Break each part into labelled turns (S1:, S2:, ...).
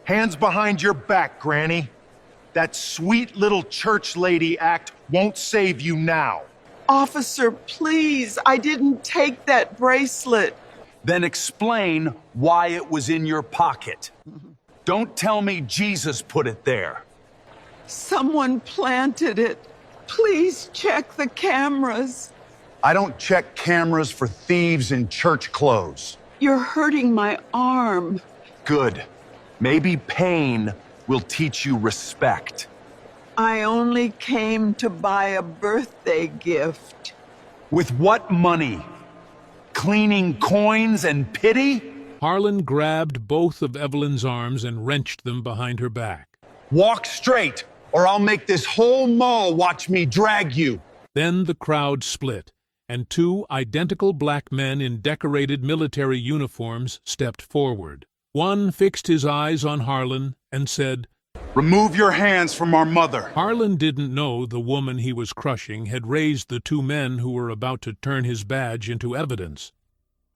S1: Hands behind your back, Granny. That sweet little church lady act won't save you now.
S2: Officer, please, I didn't take that bracelet.
S3: Then explain why it was in your pocket. Don't tell me Jesus put it there.
S2: Someone planted it. Please check the cameras.
S1: I don't check cameras for thieves in church clothes.
S2: You're hurting my arm.
S3: Good. Maybe pain will teach you respect.
S2: I only came to buy a birthday gift.
S3: With what money? Cleaning coins and pity?
S4: Harlan grabbed both of Evelyn's arms and wrenched them behind her back.
S1: Walk straight, or I'll make this whole mall watch me drag you.
S4: Then the crowd split, and two identical black men in decorated military uniforms stepped forward. One fixed his eyes on Harlan and said,
S1: "Remove your hands from our mother."
S4: Harlan didn't know the woman he was crushing had raised the two men who were about to turn his badge into evidence.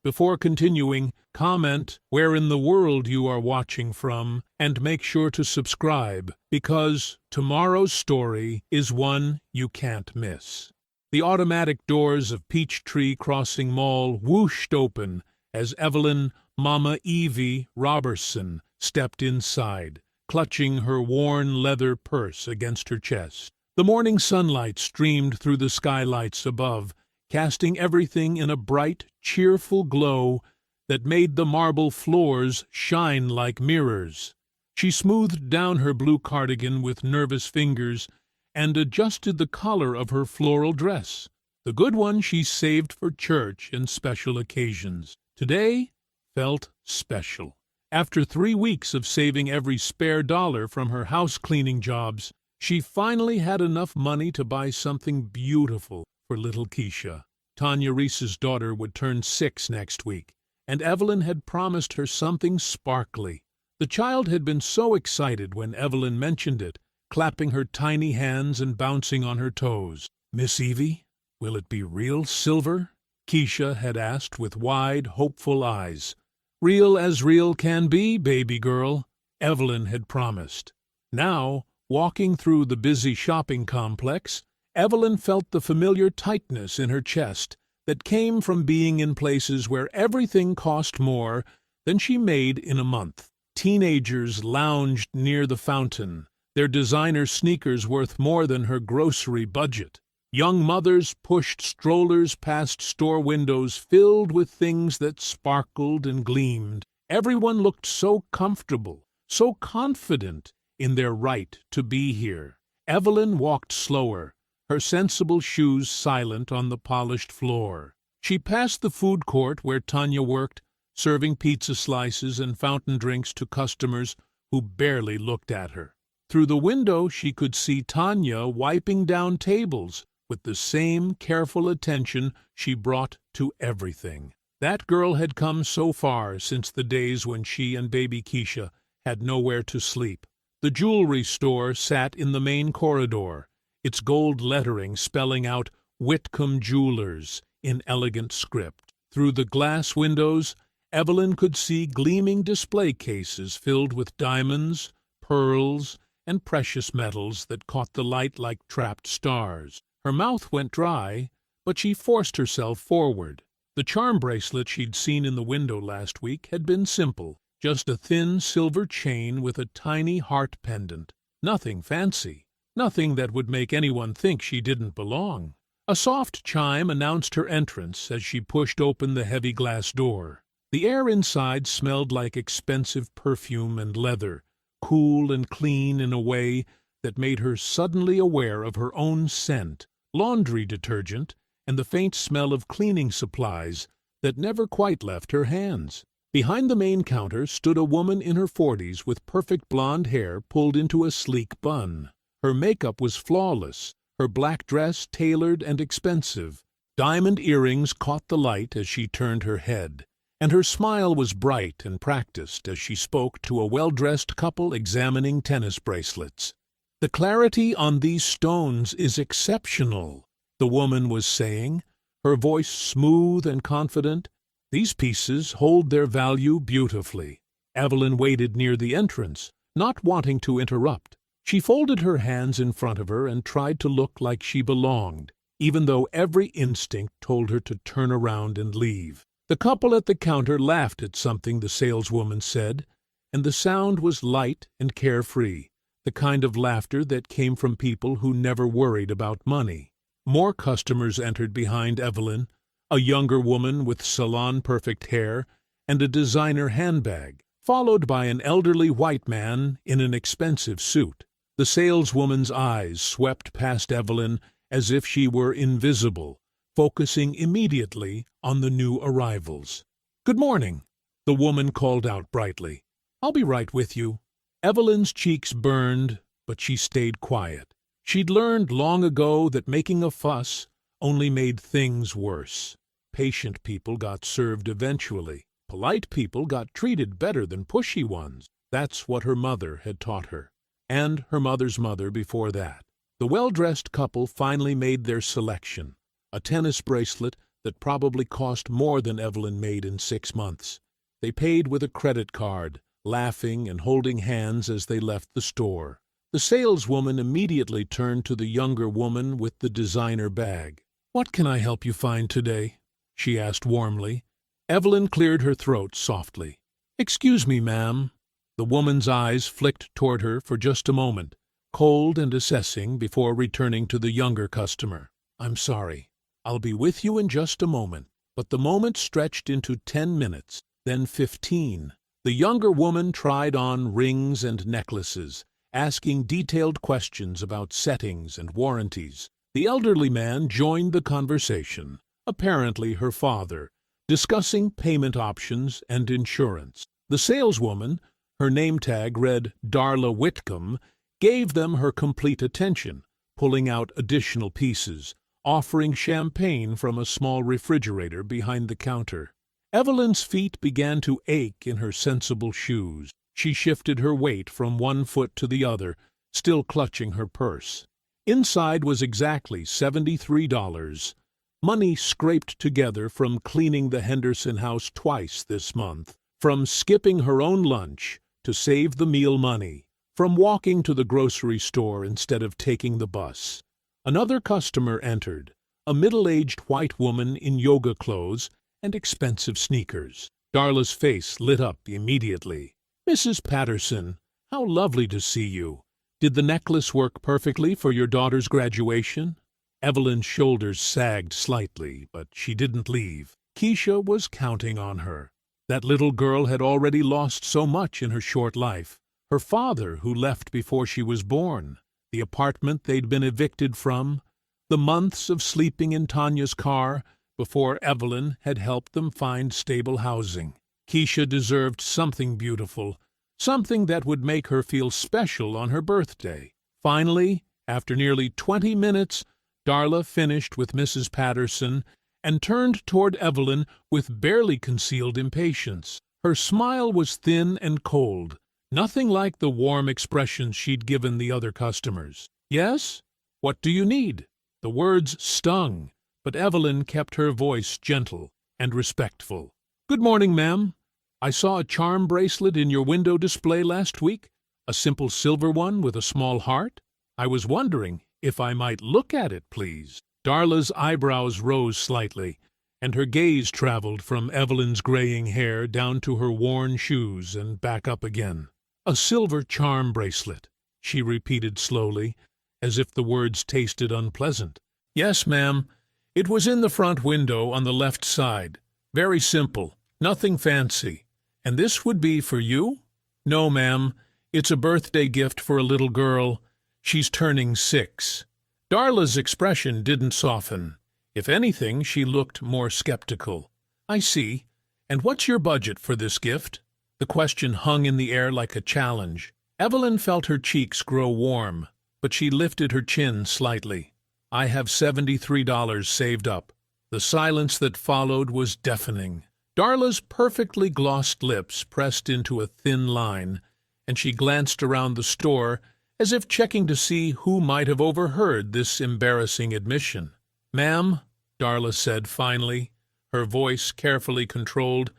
S4: Before continuing, comment where in the world you are watching from, and make sure to subscribe, because tomorrow's story is one you can't miss. The automatic doors of Peachtree Crossing Mall whooshed open as Evelyn Mama Evie Robertson stepped inside, clutching her worn leather purse against her chest. The morning sunlight streamed through the skylights above, casting everything in a bright, cheerful glow that made the marble floors shine like mirrors. She smoothed down her blue cardigan with nervous fingers and adjusted the collar of her floral dress, the good one she saved for church and special occasions. Today felt special. After 3 weeks of saving every spare dollar from her house-cleaning jobs, she finally had enough money to buy something beautiful for little Keisha. Tanya Reese's daughter would turn 6 next week, and Evelyn had promised her something sparkly. The child had been so excited when Evelyn mentioned it, clapping her tiny hands and bouncing on her toes. "Miss Evie, will it be real silver?" Keisha had asked with wide, hopeful eyes. "Real as real can be, baby girl," Evelyn had promised. Now, walking through the busy shopping complex, Evelyn felt the familiar tightness in her chest that came from being in places where everything cost more than she made in a month. Teenagers lounged near the fountain, their designer sneakers worth more than her grocery budget. Young mothers pushed strollers past store windows filled with things that sparkled and gleamed. Everyone looked so comfortable, so confident in their right to be here. Evelyn walked slower, her sensible shoes silent on the polished floor. She passed the food court where Tanya worked, serving pizza slices and fountain drinks to customers who barely looked at her. Through the window she could see Tanya wiping down tables with the same careful attention she brought to everything. That girl had come so far since the days when she and baby Keisha had nowhere to sleep. The jewelry store sat in the main corridor, its gold lettering spelling out Whitcomb Jewelers in elegant script. Through the glass windows, Evelyn could see gleaming display cases filled with diamonds, pearls, and precious metals that caught the light like trapped stars. Her mouth went dry, but she forced herself forward. The charm bracelet she'd seen in the window last week had been simple, just a thin silver chain with a tiny heart pendant. Nothing fancy, nothing that would make anyone think she didn't belong. A soft chime announced her entrance as she pushed open the heavy glass door. The air inside smelled like expensive perfume and leather, cool and clean in a way that made her suddenly aware of her own scent, laundry detergent, and the faint smell of cleaning supplies that never quite left her hands. Behind the main counter stood a woman in her 40s with perfect blonde hair pulled into a sleek bun. Her makeup was flawless, her black dress tailored and expensive. Diamond earrings caught the light as she turned her head, and her smile was bright and practiced as she spoke to a well-dressed couple examining tennis bracelets. "The clarity on these stones is exceptional," the woman was saying, her voice smooth and confident. "These pieces hold their value beautifully." Evelyn waited near the entrance, not wanting to interrupt. She folded her hands in front of her and tried to look like she belonged, even though every instinct told her to turn around and leave. The couple at the counter laughed at something the saleswoman said, and the sound was light and carefree, the kind of laughter that came from people who never worried about money. More customers entered behind Evelyn, a younger woman with salon-perfect hair and a designer handbag, followed by an elderly white man in an expensive suit. The saleswoman's eyes swept past Evelyn as if she were invisible, focusing immediately on the new arrivals. "Good morning," the woman called out brightly. "I'll be right with you." Evelyn's cheeks burned, but she stayed quiet. She'd learned long ago that making a fuss only made things worse. Patient people got served eventually. Polite people got treated better than pushy ones. That's what her mother had taught her, and her mother's mother before that. The well-dressed couple finally made their selection, a tennis bracelet that probably cost more than Evelyn made in 6 months. They paid with a credit card, laughing and holding hands as they left the store. The saleswoman immediately turned to the younger woman with the designer bag. "What can I help you find today?" she asked warmly. Evelyn cleared her throat softly. "Excuse me, ma'am." The woman's eyes flicked toward her for just a moment, cold and assessing, before returning to the younger customer. "I'm sorry. I'll be with you in just a moment." But the moment stretched into 10 minutes, then 15. The younger woman tried on rings and necklaces, asking detailed questions about settings and warranties. The elderly man joined the conversation, apparently her father, discussing payment options and insurance. The saleswoman, her name tag read Darla Whitcomb, gave them her complete attention, pulling out additional pieces, offering champagne from a small refrigerator behind the counter. Evelyn's feet began to ache in her sensible shoes. She shifted her weight from one foot to the other, still clutching her purse. Inside was exactly $73, money scraped together from cleaning the Henderson house twice this month, from skipping her own lunch to save the meal money, from walking to the grocery store instead of taking the bus. Another customer entered, a middle-aged white woman in yoga clothes and expensive sneakers. Darla's face lit up immediately. "Mrs. Patterson, how lovely to see you. Did the necklace work perfectly for your daughter's graduation?" Evelyn's shoulders sagged slightly, but she didn't leave. Keisha was counting on her. That little girl had already lost so much in her short life. Her father, who left before she was born, the apartment they'd been evicted from, the months of sleeping in Tanya's car before Evelyn had helped them find stable housing. Keisha deserved something beautiful, something that would make her feel special on her birthday. Finally, after nearly 20 minutes, Darla finished with Mrs. Patterson and turned toward Evelyn with barely concealed impatience. Her smile was thin and cold, nothing like the warm expressions she'd given the other customers. "Yes? What do you need?" The words stung, but Evelyn kept her voice gentle and respectful. "Good morning, ma'am. I saw a charm bracelet in your window display last week, a simple silver one with a small heart. I was wondering if I might look at it, please." Darla's eyebrows rose slightly, and her gaze traveled from Evelyn's graying hair down to her worn shoes and back up again. "A silver charm bracelet," she repeated slowly, as if the words tasted unpleasant. "Yes, ma'am. It was in the front window on the left side. Very simple, nothing fancy. And this would be for you?" "No, ma'am. It's a birthday gift for a little girl. She's turning 6. Darla's expression didn't soften. If anything, she looked more skeptical. "I see. And what's your budget for this gift?" The question hung in the air like a challenge. Evelyn felt her cheeks grow warm, but she lifted her chin slightly. "I have $73 saved up." The silence that followed was deafening. Darla's perfectly glossed lips pressed into a thin line, and she glanced around the store as if checking to see who might have overheard this embarrassing admission. "Ma'am," Darla said finally, her voice carefully controlled,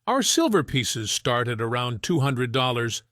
S4: "our silver pieces start at around $200.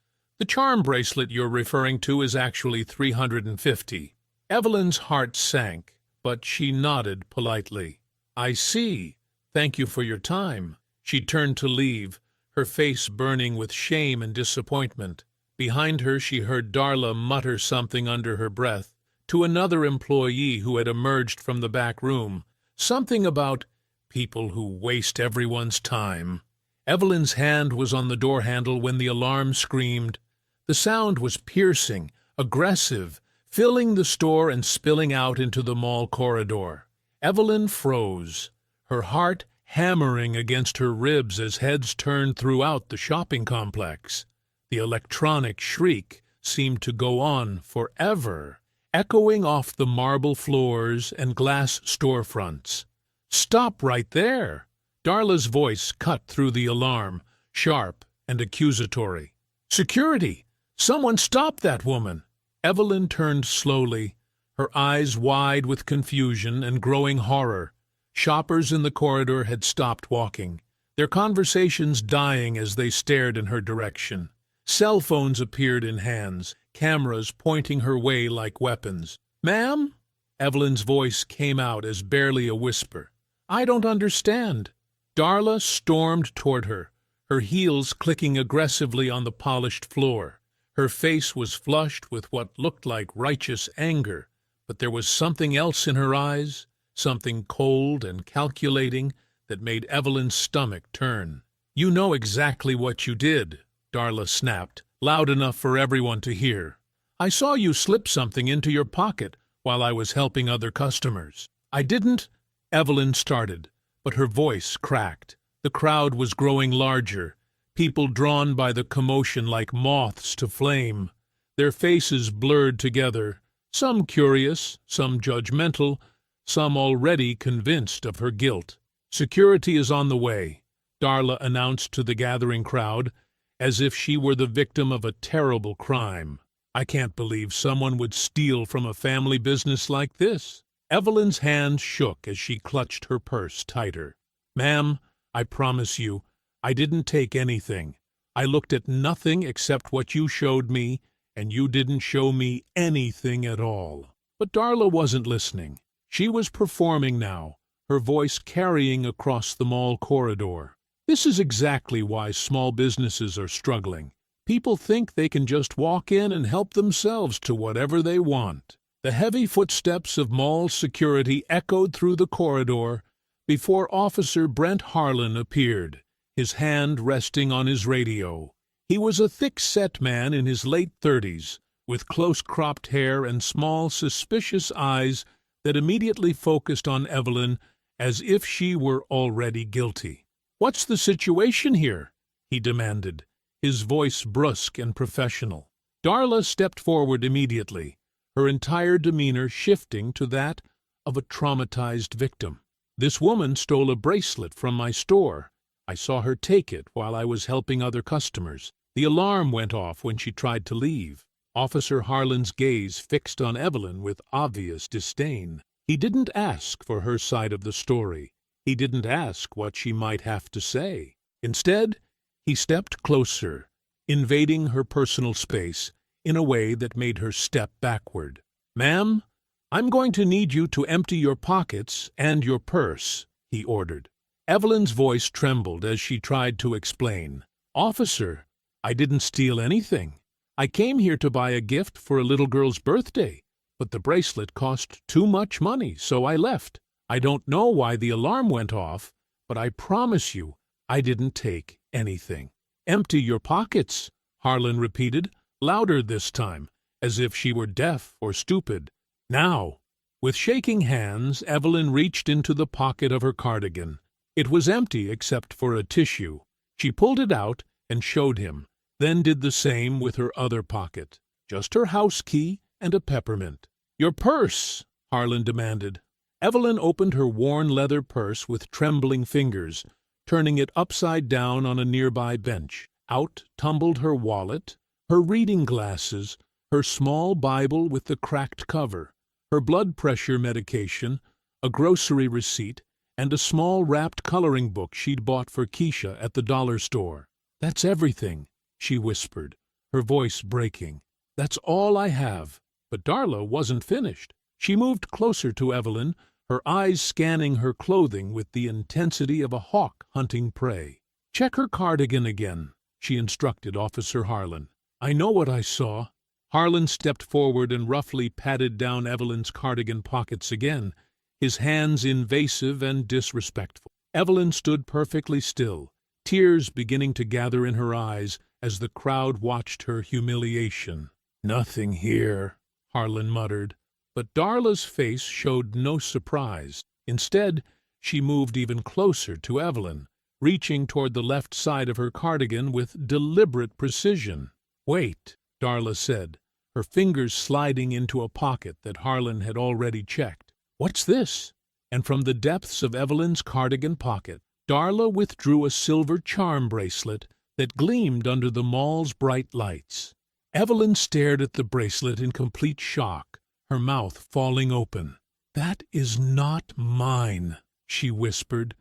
S4: The charm bracelet you're referring to is actually $350. Evelyn's heart sank, but she nodded politely. I see. Thank you for your time. She turned to leave, her face burning with shame and disappointment. Behind her she heard Darla mutter something under her breath to another employee who had emerged from the back room, something about people who waste everyone's time. Evelyn's hand was on the door handle when the alarm screamed. The sound was piercing, aggressive, filling the store and spilling out into the mall corridor. Evelyn froze, her heart hammering against her ribs as heads turned throughout the shopping complex. The electronic shriek seemed to go on forever, echoing off the marble floors and glass storefronts. "Stop right there!" Darla's voice cut through the alarm, sharp and accusatory. "Security! Someone stop that woman!" Evelyn turned slowly, her eyes wide with confusion and growing horror. Shoppers in the corridor had stopped walking, their conversations dying as they stared in her direction. Cell phones appeared in hands, cameras pointing her way like weapons. "Ma'am?" Evelyn's voice came out as barely a whisper. "I don't understand." Darla stormed toward her, her heels clicking aggressively on the polished floor. Her face was flushed with what looked like righteous anger, but there was something else in her eyes, something cold and calculating that made Evelyn's stomach turn. "You know exactly what you did," Darla snapped, loud enough for everyone to hear. "I saw you slip something into your pocket while I was helping other customers." "I didn't—" Evelyn started, but her voice cracked. The crowd was growing larger, people drawn by the commotion like moths to flame. Their faces blurred together, some curious, some judgmental, some already convinced of her guilt. "Security is on the way," Darla announced to the gathering crowd, as if she were the victim of a terrible crime. "I can't believe someone would steal from a family business like this." Evelyn's hand shook as she clutched her purse tighter. "Ma'am, I promise you, I didn't take anything. I looked at nothing except what you showed me, and you didn't show me anything at all." But Darla wasn't listening. She was performing now, her voice carrying across the mall corridor. "This is exactly why small businesses are struggling. People think they can just walk in and help themselves to whatever they want." The heavy footsteps of mall security echoed through the corridor before Officer Brent Harlan appeared, his hand resting on his radio. He was a thick-set man in his late 30s, with close-cropped hair and small, suspicious eyes that immediately focused on Evelyn as if she were already guilty. "What's the situation here?" he demanded, his voice brusque and professional. Darla stepped forward immediately, her entire demeanor shifting to that of a traumatized victim. "This woman stole a bracelet from my store. I saw her take it while I was helping other customers. The alarm went off when she tried to leave." Officer Harlan's gaze fixed on Evelyn with obvious disdain. He didn't ask for her side of the story. He didn't ask what she might have to say. Instead, he stepped closer, invading her personal space in a way that made her step backward. "Ma'am, I'm going to need you to empty your pockets and your purse," he ordered. Evelyn's voice trembled as she tried to explain. "Officer, I didn't steal anything. I came here to buy a gift for a little girl's birthday, but the bracelet cost too much money, so I left. I don't know why the alarm went off, but I promise you I didn't take anything." "Empty your pockets," Harlan repeated, louder this time, as if she were deaf or stupid. "Now." With shaking hands, Evelyn reached into the pocket of her cardigan. It was empty except for a tissue. She pulled it out and showed him, then did the same with her other pocket. Just her house key and a peppermint. "Your purse," Harlan demanded. Evelyn opened her worn leather purse with trembling fingers, turning it upside down on a nearby bench. Out tumbled her wallet, her reading glasses, her small Bible with the cracked cover, her blood pressure medication, a grocery receipt, and a small wrapped coloring book she'd bought for Keisha at the dollar store. "That's everything," she whispered, her voice breaking. "That's all I have." But Darla wasn't finished. She moved closer to Evelyn, her eyes scanning her clothing with the intensity of a hawk hunting prey. "Check her cardigan again," she instructed Officer Harlan. "I know what I saw." Harlan stepped forward and roughly patted down Evelyn's cardigan pockets again, his hands invasive and disrespectful. Evelyn stood perfectly still, tears beginning to gather in her eyes as the crowd watched her humiliation. "Nothing here," Harlan muttered, but Darla's face showed no surprise. Instead, she moved even closer to Evelyn, reaching toward the left side of her cardigan with deliberate precision. "Wait," Darla said, her fingers sliding into a pocket that Harlan had already checked. "What's this?" And from the depths of Evelyn's cardigan pocket, Darla withdrew a silver charm bracelet that gleamed under the mall's bright lights. Evelyn stared at the bracelet in complete shock, her mouth falling open. "That is not mine," she whispered,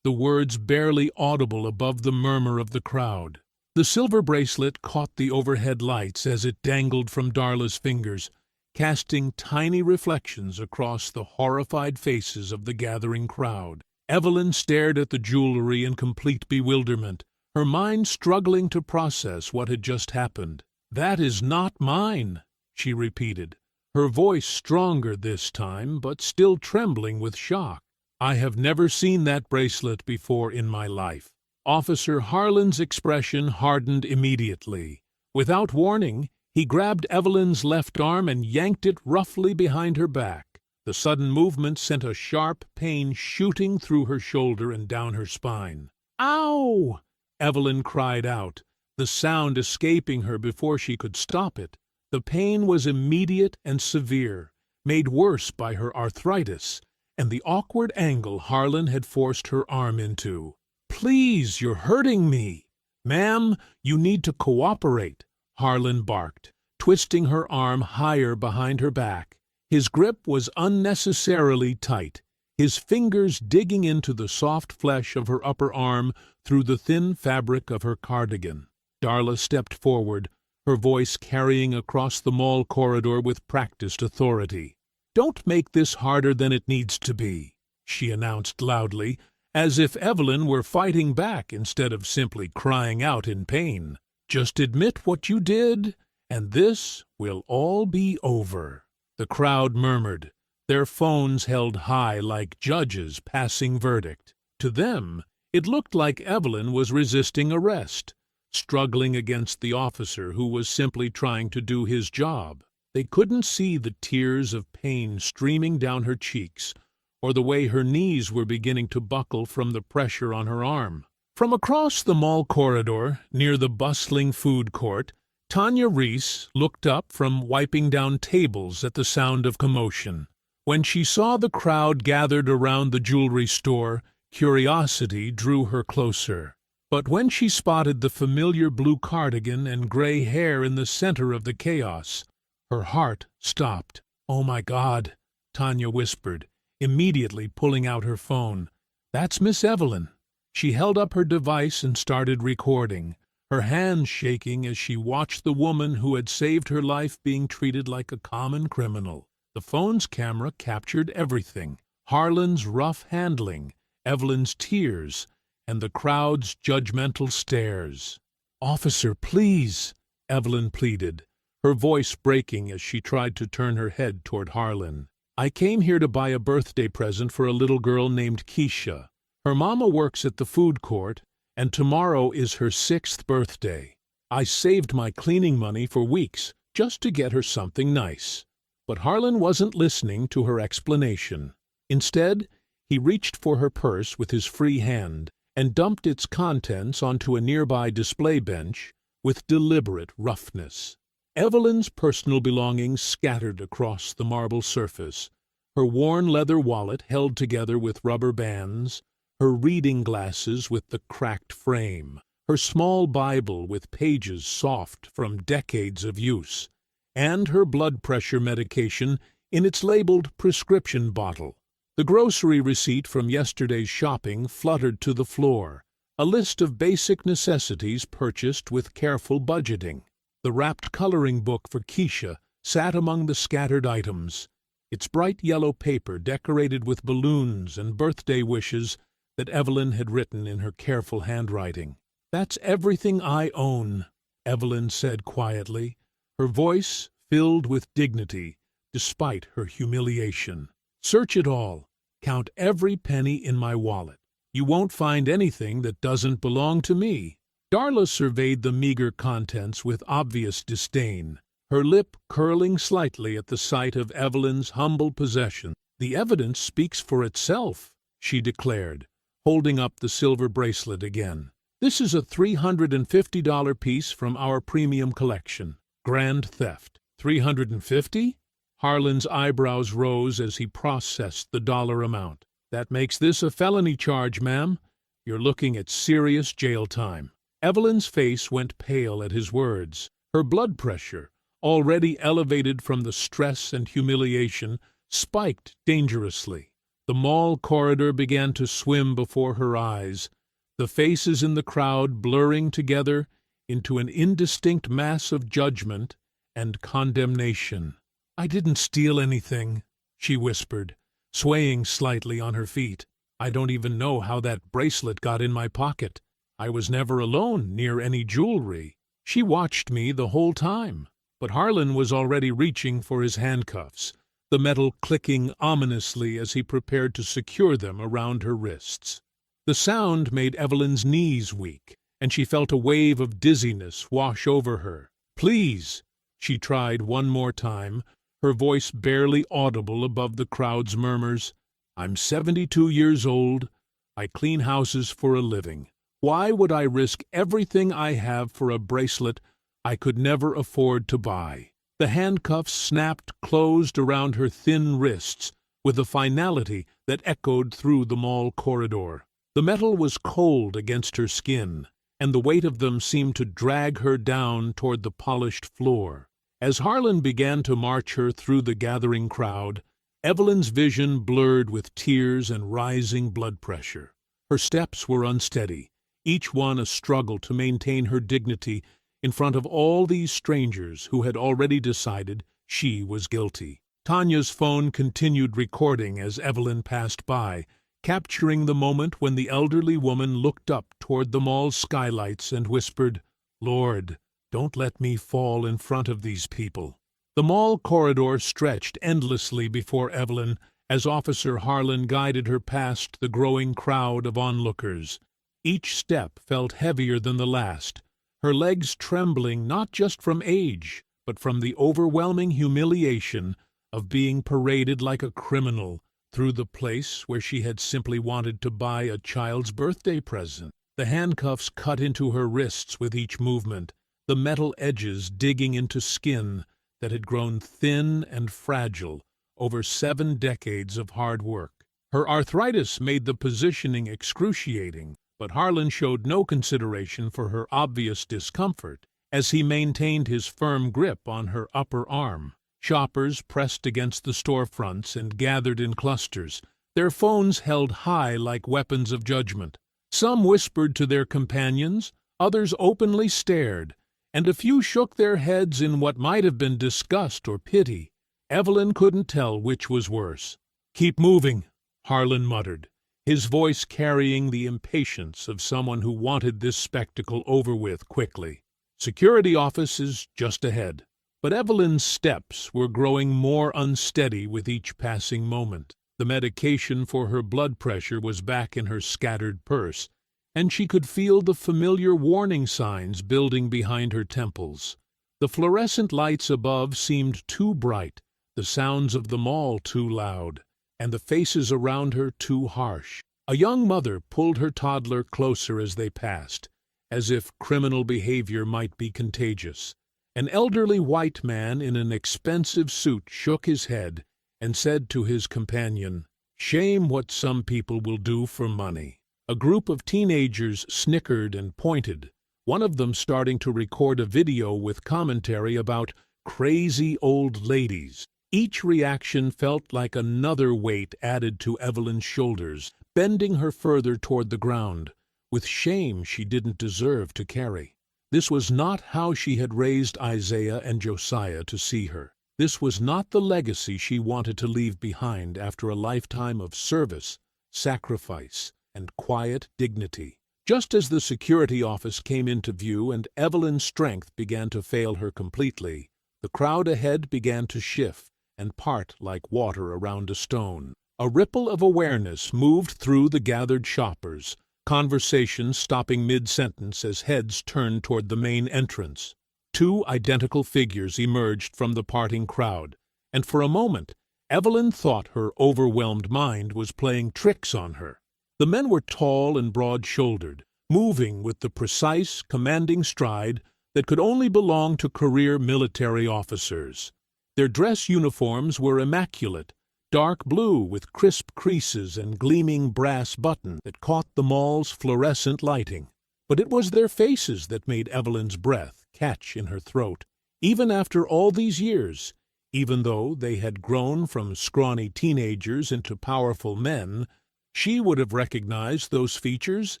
S4: the words barely audible above the murmur of the crowd. The silver bracelet caught the overhead lights as it dangled from Darla's fingers, casting tiny reflections across the horrified faces of the gathering crowd. Evelyn stared at the jewelry in complete bewilderment, her mind struggling to process what had just happened. "That is not mine," she repeated, her voice stronger this time, but still trembling with shock. "I have never seen that bracelet before in my life." Officer Harlan's expression hardened immediately. Without warning, he grabbed Evelyn's left arm and yanked it roughly behind her back. The sudden movement sent a sharp pain shooting through her shoulder and down her spine. "Ow!" Evelyn cried out, the sound escaping her before she could stop it. The pain was immediate and severe, made worse by her arthritis and the awkward angle Harlan had forced her arm into. "Please, you're hurting me." "Ma'am, you need to cooperate," Harlan barked, twisting her arm higher behind her back. His grip was unnecessarily tight, his fingers digging into the soft flesh of her upper arm through the thin fabric of her cardigan. Darla stepped forward, her voice carrying across the mall corridor with practiced authority. "Don't make this harder than it needs to be," she announced loudly, as if Evelyn were fighting back instead of simply crying out in pain. "Just admit what you did, and this will all be over." The crowd murmured, their phones held high like judges passing verdict. To them, it looked like Evelyn was resisting arrest, struggling against the officer who was simply trying to do his job. They couldn't see the tears of pain streaming down her cheeks, or the way her knees were beginning to buckle from the pressure on her arm. From across the mall corridor, near the bustling food court, Tanya Reese looked up from wiping down tables at the sound of commotion. When she saw the crowd gathered around the jewelry store, curiosity drew her closer. But when she spotted the familiar blue cardigan and gray hair in the center of the chaos, her heart stopped. "Oh my God," Tanya whispered, immediately pulling out her phone. "That's Miss Evelyn." She held up her device and started recording, her hands shaking as she watched the woman who had saved her life being treated like a common criminal. The phone's camera captured everything: Harlan's rough handling, Evelyn's tears, and the crowd's judgmental stares. "Officer, please," Evelyn pleaded, her voice breaking as she tried to turn her head toward Harlan. "I came here to buy a birthday present for a little girl named Keisha. Her mama works at the food court, and tomorrow is her 6th birthday. I saved my cleaning money for weeks just to get her something nice." But Harlan wasn't listening to her explanation. Instead, he reached for her purse with his free hand and dumped its contents onto a nearby display bench with deliberate roughness. Evelyn's personal belongings scattered across the marble surface, her worn leather wallet held together with rubber bands, her reading glasses with the cracked frame, her small Bible with pages soft from decades of use, and her blood pressure medication in its labeled prescription bottle. The grocery receipt from yesterday's shopping fluttered to the floor, a list of basic necessities purchased with careful budgeting. The wrapped coloring book for Keisha sat among the scattered items, its bright yellow paper decorated with balloons and birthday wishes that Evelyn had written in her careful handwriting. "That's everything I own," Evelyn said quietly, her voice filled with dignity despite her humiliation. "Search it all. Count every penny in my wallet. You won't find anything that doesn't belong to me." Darla surveyed the meager contents with obvious disdain, her lip curling slightly at the sight of Evelyn's humble possession. "The evidence speaks for itself," she declared, holding up the silver bracelet again. "This is a $350 piece from our premium collection. Grand theft." $350? Harlan's eyebrows rose as he processed the dollar amount. "That makes this a felony charge, ma'am. You're looking at serious jail time." Evelyn's face went pale at his words. Her blood pressure, already elevated from the stress and humiliation, spiked dangerously. The mall corridor began to swim before her eyes, the faces in the crowd blurring together into an indistinct mass of judgment and condemnation. "I didn't steal anything," she whispered, swaying slightly on her feet. "I don't even know how that bracelet got in my pocket. I was never alone near any jewelry. She watched me the whole time." But Harlan was already reaching for his handcuffs, the metal clicking ominously as he prepared to secure them around her wrists. The sound made Evelyn's knees weak, and she felt a wave of dizziness wash over her. "Please," she tried one more time, her voice barely audible above the crowd's murmurs. "I'm 72 years old. I clean houses for a living. Why would I risk everything I have for a bracelet I could never afford to buy?" The handcuffs snapped closed around her thin wrists with a finality that echoed through the mall corridor. The metal was cold against her skin, and the weight of them seemed to drag her down toward the polished floor. As Harlan began to march her through the gathering crowd, Evelyn's vision blurred with tears and rising blood pressure. Her steps were unsteady, each one a struggle to maintain her dignity in front of all these strangers who had already decided she was guilty. Tanya's phone continued recording as Evelyn passed by, capturing the moment when the elderly woman looked up toward the mall's skylights and whispered, "Lord, don't let me fall in front of these people." The mall corridor stretched endlessly before Evelyn as Officer Harlan guided her past the growing crowd of onlookers. Each step felt heavier than the last, her legs trembling not just from age, but from the overwhelming humiliation of being paraded like a criminal through the place where she had simply wanted to buy a child's birthday present. The handcuffs cut into her wrists with each movement, the metal edges digging into skin that had grown thin and fragile over 7 decades of hard work. Her arthritis made the positioning excruciating, but Harlan showed no consideration for her obvious discomfort as he maintained his firm grip on her upper arm. Shoppers pressed against the storefronts and gathered in clusters, their phones held high like weapons of judgment. Some whispered to their companions, others openly stared, and a few shook their heads in what might have been disgust or pity. Evelyn couldn't tell which was worse. "Keep moving," Harlan muttered, his voice carrying the impatience of someone who wanted this spectacle over with quickly. "Security office is just ahead." But Evelyn's steps were growing more unsteady with each passing moment. The medication for her blood pressure was back in her scattered purse, and she could feel the familiar warning signs building behind her temples. The fluorescent lights above seemed too bright, the sounds of the mall too loud, and the faces around her too harsh. A young mother pulled her toddler closer as they passed, as if criminal behavior might be contagious. An elderly white man in an expensive suit shook his head and said to his companion, "Shame what some people will do for money." A group of teenagers snickered and pointed, one of them starting to record a video with commentary about crazy old ladies. Each reaction felt like another weight added to Evelyn's shoulders, bending her further toward the ground, with shame she didn't deserve to carry. This was not how she had raised Isaiah and Josiah to see her. This was not the legacy she wanted to leave behind after a lifetime of service, sacrifice, and quiet dignity. Just as the security office came into view and Evelyn's strength began to fail her completely, the crowd ahead began to shift and part like water around a stone. A ripple of awareness moved through the gathered shoppers, conversations stopping mid-sentence as heads turned toward the main entrance. Two identical figures emerged from the parting crowd, and for a moment Evelyn thought her overwhelmed mind was playing tricks on her. The men were tall and broad-shouldered, moving with the precise, commanding stride that could only belong to career military officers. Their dress uniforms were immaculate, dark blue with crisp creases and gleaming brass buttons that caught the mall's fluorescent lighting. But it was their faces that made Evelyn's breath catch in her throat. Even after all these years, even though they had grown from scrawny teenagers into powerful men, she would have recognized those features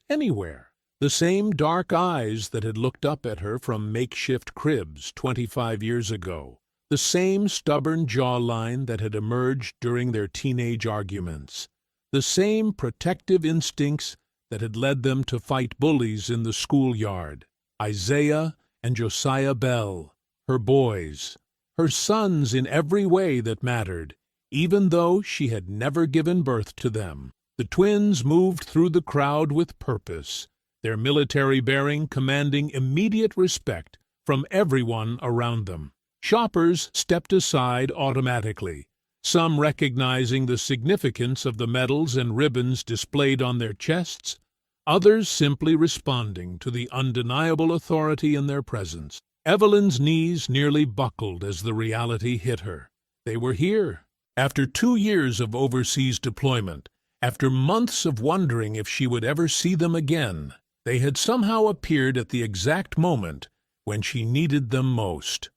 S4: anywhere. The same dark eyes that had looked up at her from makeshift cribs 25 years ago. The same stubborn jawline that had emerged during their teenage arguments. The same protective instincts that had led them to fight bullies in the schoolyard. Isaiah and Josiah Bell, her boys, her sons in every way that mattered, even though she had never given birth to them. The twins moved through the crowd with purpose, their military bearing commanding immediate respect from everyone around them. Shoppers stepped aside automatically, some recognizing the significance of the medals and ribbons displayed on their chests, others simply responding to the undeniable authority in their presence. Evelyn's knees nearly buckled as the reality hit her. They were here. After 2 years of overseas deployment, after months of wondering if she would ever see them again, they had somehow appeared at the exact moment when she needed them most.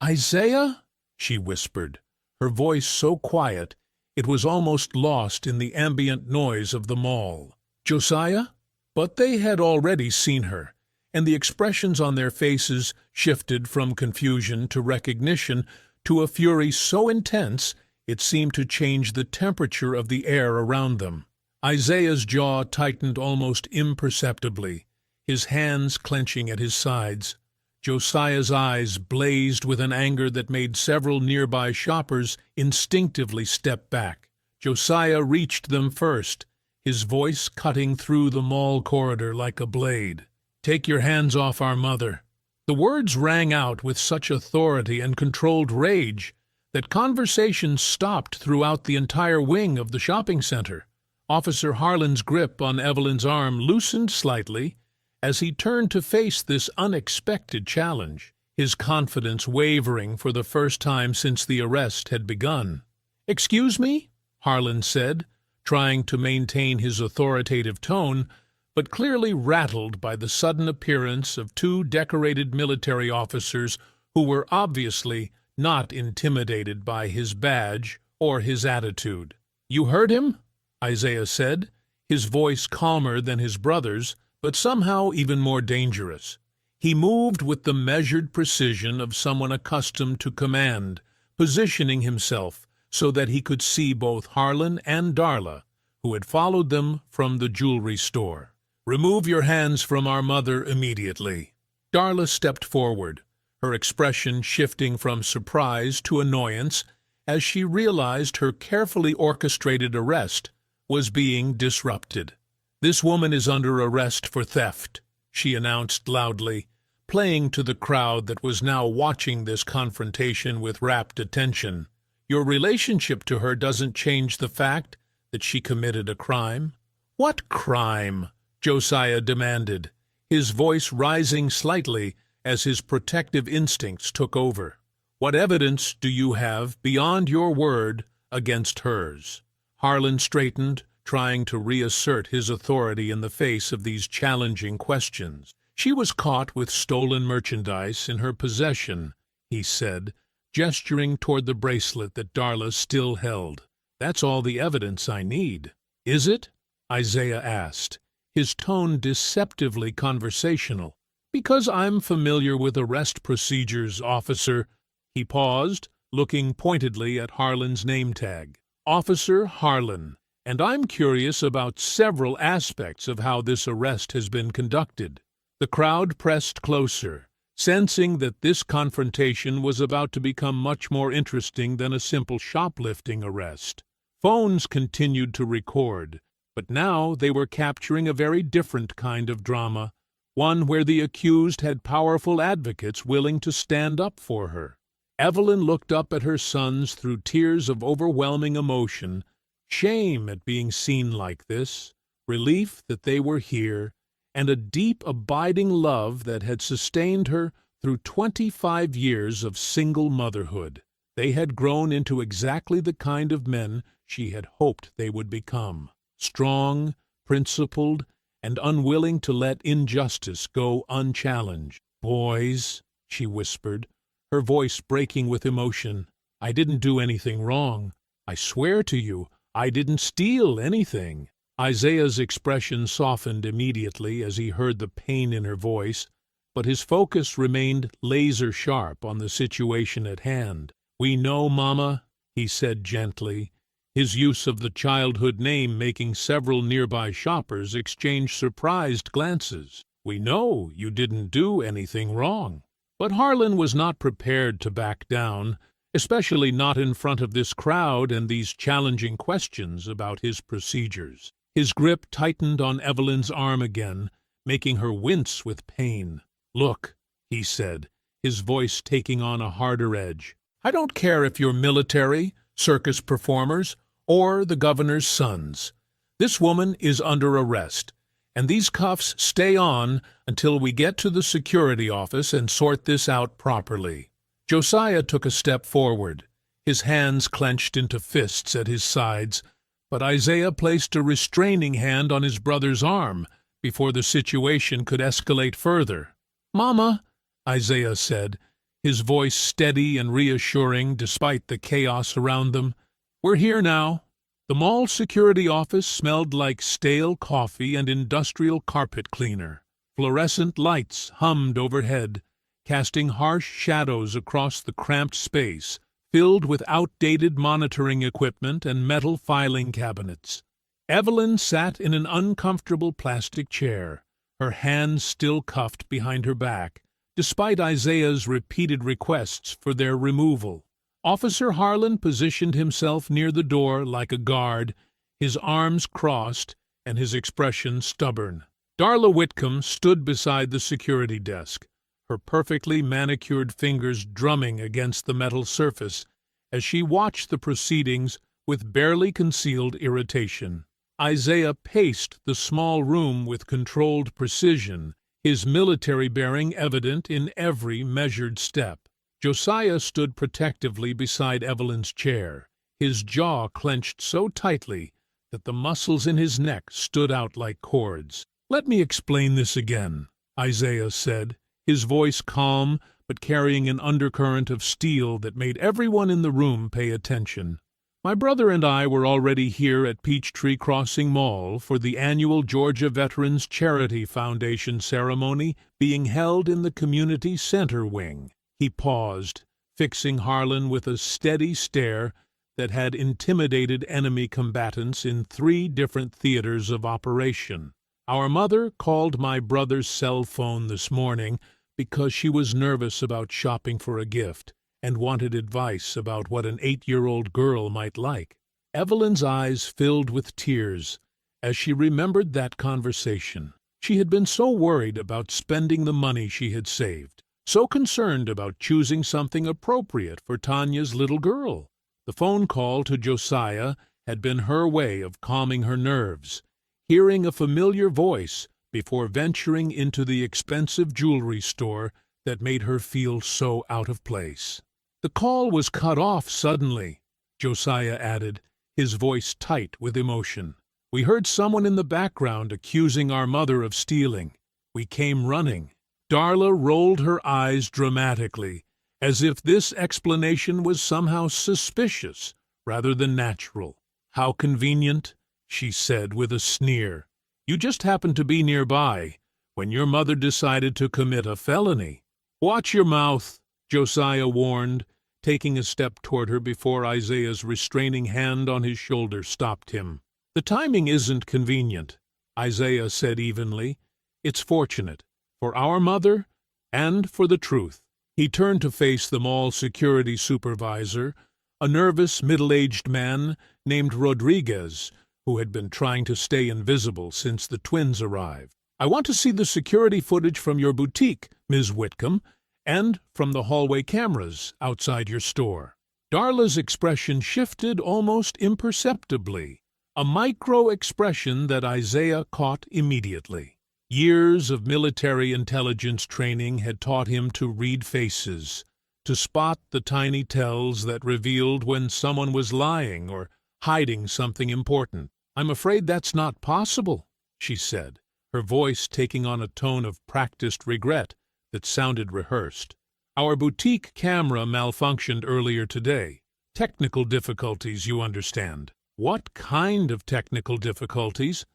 S4: "Isaiah?" she whispered, her voice so quiet it was almost lost in the ambient noise of the mall. "Josiah?" But they had already seen her, and the expressions on their faces shifted from confusion to recognition to a fury so intense it seemed to change the temperature of the air around them. Isaiah's jaw tightened almost imperceptibly, his hands clenching at his sides. Josiah's eyes blazed with an anger that made several nearby shoppers instinctively step back. Josiah reached them first, his voice cutting through the mall corridor like a blade. "Take your hands off our mother." The words rang out with such authority and controlled rage that conversation stopped throughout the entire wing of the shopping center. Officer Harlan's grip on Evelyn's arm loosened slightly as he turned to face this unexpected challenge, his confidence wavering for the first time since the arrest had begun. "Excuse me?" Harlan said, trying to maintain his authoritative tone, but clearly rattled by the sudden appearance of 2 decorated military officers who were obviously not intimidated by his badge or his attitude. "You heard him?" Isaiah said, his voice calmer than his brother's, but somehow even more dangerous. He moved with the measured precision of someone accustomed to command, positioning himself so that he could see both Harlan and Darla, who had followed them from the jewelry store. "Remove your hands from our mother immediately." Darla stepped forward, her expression shifting from surprise to annoyance as she realized her carefully orchestrated arrest was being disrupted. "This woman is under arrest for theft," she announced loudly, playing to the crowd that was now watching this confrontation with rapt attention. "Your relationship to her doesn't change the fact that she committed a crime." "What crime?" Josiah demanded, his voice rising slightly as his protective instincts took over. "What evidence do you have beyond your word against hers?" Harlan straightened, trying to reassert his authority in the face of these challenging questions. "She was caught with stolen merchandise in her possession," he said, gesturing toward the bracelet that Darla still held. "That's all the evidence I need." "Is it?" Isaiah asked, his tone deceptively conversational. Because I'm familiar with arrest procedures, officer. He paused, looking pointedly at Harlan's name tag. Officer Harlan, and I'm curious about several aspects of how this arrest has been conducted. The crowd pressed closer, sensing that this confrontation was about to become much more interesting than a simple shoplifting arrest. Phones continued to record, but now they were capturing a very different kind of drama, one where the accused had powerful advocates willing to stand up for her. Evelyn looked up at her sons through tears of overwhelming emotion, shame at being seen like this, relief that they were here, and a deep, abiding love that had sustained her through 25 years of single motherhood. They had grown into exactly the kind of men she had hoped they would become, strong, principled, and unwilling to let injustice go unchallenged. "Boys," she whispered, her voice breaking with emotion, "I didn't do anything wrong. I swear to you, I didn't steal anything." Isaiah's expression softened immediately as he heard the pain in her voice, but his focus remained laser-sharp on the situation at hand. "We know, Mama," he said gently, his use of the childhood name making several nearby shoppers exchange surprised glances. "We know you didn't do anything wrong." But Harlan was not prepared to back down, especially not in front of this crowd and these challenging questions about his procedures. His grip tightened on Evelyn's arm again, making her wince with pain. "Look," he said, his voice taking on a harder edge. "I don't care if you're military, circus performers, or the governor's sons. This woman is under arrest, and these cuffs stay on until we get to the security office and sort this out properly." Josiah took a step forward, his hands clenched into fists at his sides, but Isaiah placed a restraining hand on his brother's arm before the situation could escalate further. "Mama," Isaiah said, his voice steady and reassuring despite the chaos around them, "we're here now." The mall security office smelled like stale coffee and industrial carpet cleaner. Fluorescent lights hummed overhead, casting harsh shadows across the cramped space, filled with outdated monitoring equipment and metal filing cabinets. Evelyn sat in an uncomfortable plastic chair, her hands still cuffed behind her back, despite Isaiah's repeated requests for their removal. Officer Harlan positioned himself near the door like a guard, his arms crossed and his expression stubborn. Darla Whitcomb stood beside the security desk, her perfectly manicured fingers drumming against the metal surface as she watched the proceedings with barely concealed irritation. Isaiah paced the small room with controlled precision, his military bearing evident in every measured step. Josiah stood protectively beside Evelyn's chair, his jaw clenched so tightly that the muscles in his neck stood out like cords. "Let me explain this again," Isaiah said, his voice calm but carrying an undercurrent of steel that made everyone in the room pay attention. "My brother and I were already here at Peachtree Crossing Mall for the annual Georgia Veterans Charity Foundation ceremony being held in the community center wing." He paused, fixing Harlan with a steady stare that had intimidated enemy combatants in 3 different theaters of operation. "Our mother called my brother's cell phone this morning because she was nervous about shopping for a gift and wanted advice about what an 8-year-old girl might like." Evelyn's eyes filled with tears as she remembered that conversation. She had been so worried about spending the money she had saved, so concerned about choosing something appropriate for Tanya's little girl. The phone call to Josiah had been her way of calming her nerves, hearing a familiar voice before venturing into the expensive jewelry store that made her feel so out of place. "The call was cut off suddenly," Josiah added, his voice tight with emotion. "We heard someone in the background accusing our mother of stealing. We came running." Darla rolled her eyes dramatically, as if this explanation was somehow suspicious rather than natural. "How convenient," she said with a sneer. "You just happened to be nearby. when your mother decided to commit a felony. Watch your mouth, Josiah warned, taking a step toward her before Isaiah's restraining hand on his shoulder stopped him. The timing isn't convenient, Isaiah said evenly. It's fortunate, for our mother and for the truth. He turned to face the mall security supervisor, a nervous, middle-aged man named Rodriguez, who had been trying to stay invisible since the twins arrived. I want to see the security footage from your boutique, Ms. Whitcomb, and from the hallway cameras outside your store. Darla's expression shifted almost imperceptibly, a micro-expression that Isaiah caught immediately. Years of military intelligence training had taught him to read faces, to spot the tiny tells that revealed when someone was lying or hiding something important. I'm afraid that's not possible, she said, her voice taking on a tone of practiced regret that sounded rehearsed. Our boutique camera malfunctioned earlier today. Technical difficulties, you understand. What kind of technical difficulties?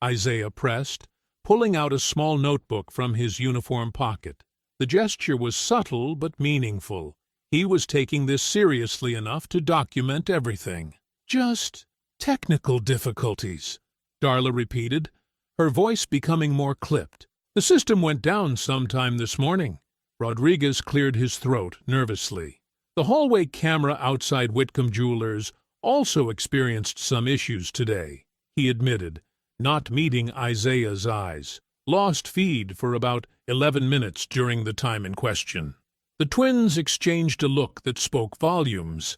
S4: Isaiah pressed, pulling out a small notebook from his uniform pocket. The gesture was subtle but meaningful. He was taking this seriously enough to document everything. Just technical difficulties, Darla repeated, her voice becoming more clipped. The system went down sometime this morning. Rodriguez cleared his throat nervously. The hallway camera outside Whitcomb Jewelers also experienced some issues today, he admitted, not meeting Isaiah's eyes. Lost feed for about 11 minutes during the time in question. The twins exchanged a look that spoke volumes.